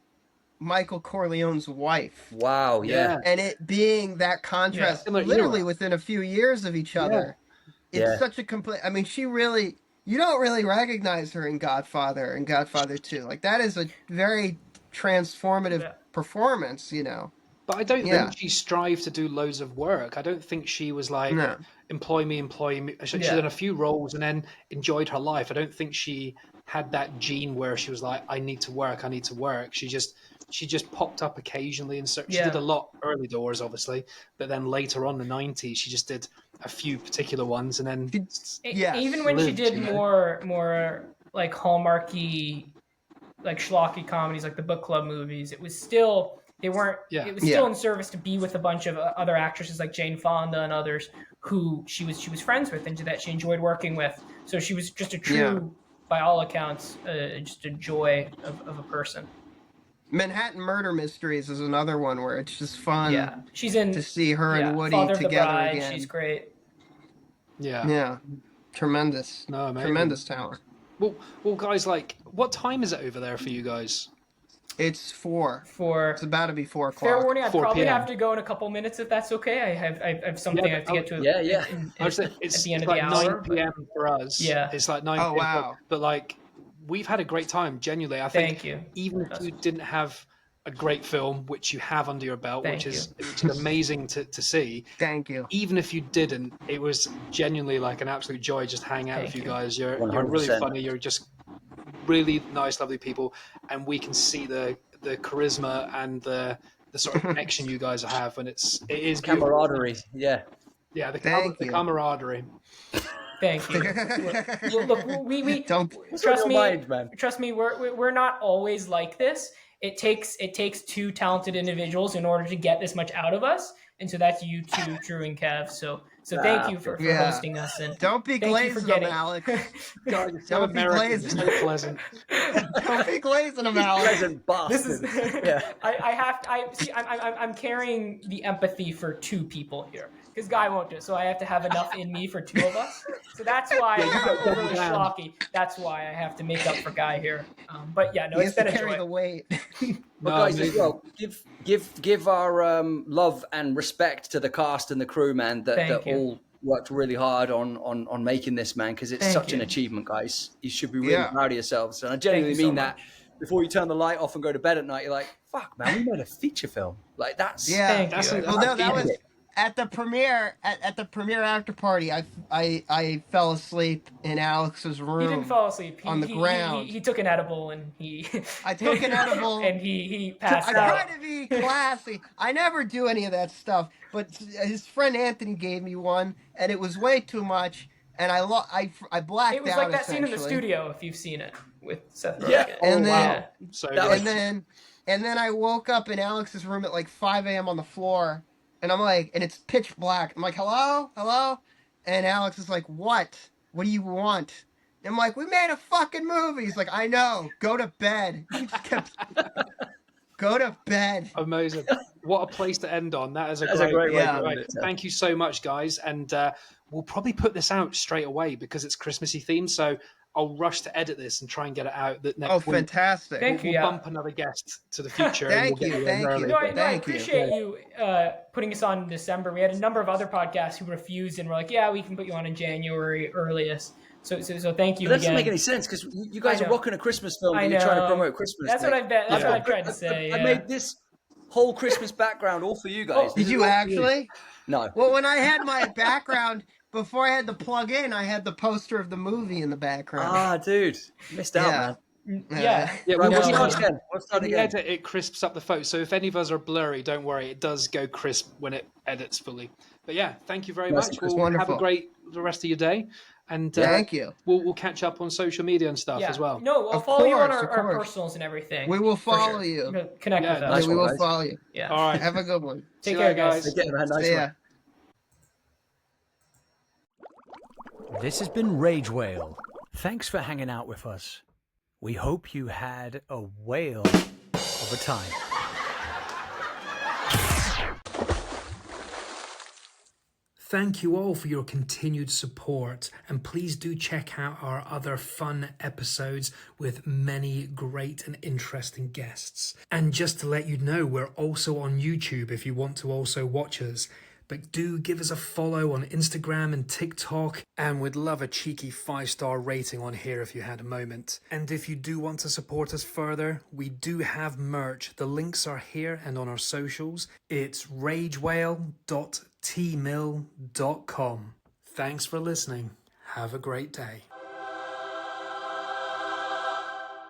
Michael Corleone's wife? Wow, yeah. And it being that contrast, literally within a few years of each other. It's such a complete. I mean, you don't really recognize her in Godfather and Godfather 2. Like, that is a very transformative performance, But I don't think she strived to do loads of work. I don't think she was like, employ me. She did a few roles and then enjoyed her life. I don't think she had that gene where she was like, I need to work. She just popped up occasionally, and so she did a lot early doors, obviously, but then later on in the 90s, she just did a few particular ones, and then even when she did more like Hallmarky, like schlocky comedies, like the book club movies, it was still it was still in service to be with a bunch of other actresses like Jane Fonda and others who she was friends with and that she enjoyed working with. So she was just a true, by all accounts, just a joy of a person. Manhattan Murder Mysteries is another one where it's just fun. Yeah, she's in to see her and Woody Father together of the Bride, again. She's great. Yeah, tremendous. No, tremendous talent. Well, guys, like, what time is it over there for you guys? It's 4. It's about to be 4 o'clock. Fair warning, I 4 probably p.m. have to go in a couple minutes if that's okay. I have something I have to get to. It's at the end of like the hour. 9 p.m. for us. Yeah, it's like 9 Oh p.m. wow! But like, we've had a great time. Genuinely, I think. Thank you. Even if you didn't have a great film, which you have under your belt, Thank which is amazing to see. Thank you. Even if you didn't, it was genuinely like an absolute joy just hanging out with Thank you you. guys. You're really 100%. funny. You're just really nice, lovely people, and we can see the charisma and the sort of connection you guys have, and it is beautiful. Camaraderie. Yeah. Yeah, Thank the you. camaraderie. Thank you. Look, we Don't. trust on me. your mind, man? Trust me, we're not always like this. It takes two talented individuals in order to get this much out of us, and so that's you two, Drew and Kev. So thank you for Yeah. hosting us, and Don't be thank you for glazing them, getting. Alex. God, you're so Don't be American, glazing. you're so pleasant. Don't be glazing them, Alex. Pleasant This bastard. is Yeah. I'm carrying the empathy for two people here because Guy won't do it, so I have to have enough in me for two of us. So that's why I'm overly schlocky. That's why I have to make up for Guy here. But yeah, no, He it's has been to a carry joy. the weight. But No, guys, as amazing. well, give our love and respect to the cast and the crew, man, that Thank you. all worked really hard on making this, man, because it's Thank such an you. achievement, guys. You should be really Yeah. proud of yourselves. And I genuinely Thank you so mean that. much. Before you turn the light off and go to bed at night, you're like, fuck, man, we made a feature film. Like, that's... Yeah. Thank That's you. Well, no, that was Epic. at the premiere. At the premiere after party, I fell asleep in Alex's room. He didn't fall asleep. On the ground. He took an edible and he. I took an edible. and he passed I out. try to be classy. I never do any of that stuff. But his friend Anthony gave me one, and it was way too much, and I blacked out. It was like that scene in the essentially. studio, if you've seen it, with Seth Rogen. Yeah. And Oh, then- wow. So That good. was- And then I woke up in Alex's room at like 5 a.m. on the floor, and I'm like, and it's pitch black. I'm like, hello? And Alex is like, what? What do you want? And I'm like, we made a fucking movie. He's like, I know. Go to bed. He just kept, go to bed. Amazing. What a place to end on. That's a That's a great great way to right. end it, yeah. Thank you so much, guys. And we'll probably put this out straight away because it's Christmassy themed. So I'll rush to edit this and try and get it out that next Oh, week. fantastic. Thank you. We'll Yeah. bump another guest to the future. and Thank we'll you, get in thank early. you. No, I Thank you. appreciate you putting us on in December. We had a number of other podcasts who refused and were like, yeah, we can put you on in January earliest. So thank you But that again. doesn't make any sense because you guys I are know. rocking a Christmas film I and you're trying to know. promote Christmas. That's what mate. I've been. That's what I've tried to I say. I made this whole Christmas background all for you guys. Oh, This Did is you all for actually? No. Well, when I had my background, before I had the plug in, I had the poster of the movie in the background. Ah, dude. Missed out, Yeah. man. Yeah. Yeah, Right, we'll we'll keep start it- again. We'll start the again. edit, it crisps up the photo. So if any of us are blurry, don't worry. It does go crisp when it edits fully. But yeah, thank you very Nice much. and crisp. We'll have Wonderful. a great the rest of your day. And Thank you. we'll catch up on social media and stuff Yeah. as well. No, I'll Of follow you on course, our of course. personals and everything. We will for follow sure. you. know, connect Yeah, with nice us. Yeah, we one, will guys. follow you. Yeah. All right. Have a good one. Take See you care, later, guys. guys. Again, man, nice See one. ya. This has been Rage Whale. Thanks for hanging out with us. We hope you had a whale of a time. Thank you all for your continued support, and please do check out our other fun episodes with many great and interesting guests. And just to let you know, we're also on YouTube if you want to also watch us. But do give us a follow on Instagram and TikTok, and we'd love a cheeky 5-star rating on here if you had a moment. And if you do want to support us further, we do have merch. The links are here and on our socials. It's ragewhale.tmill.com. Thanks for listening. Have a great day.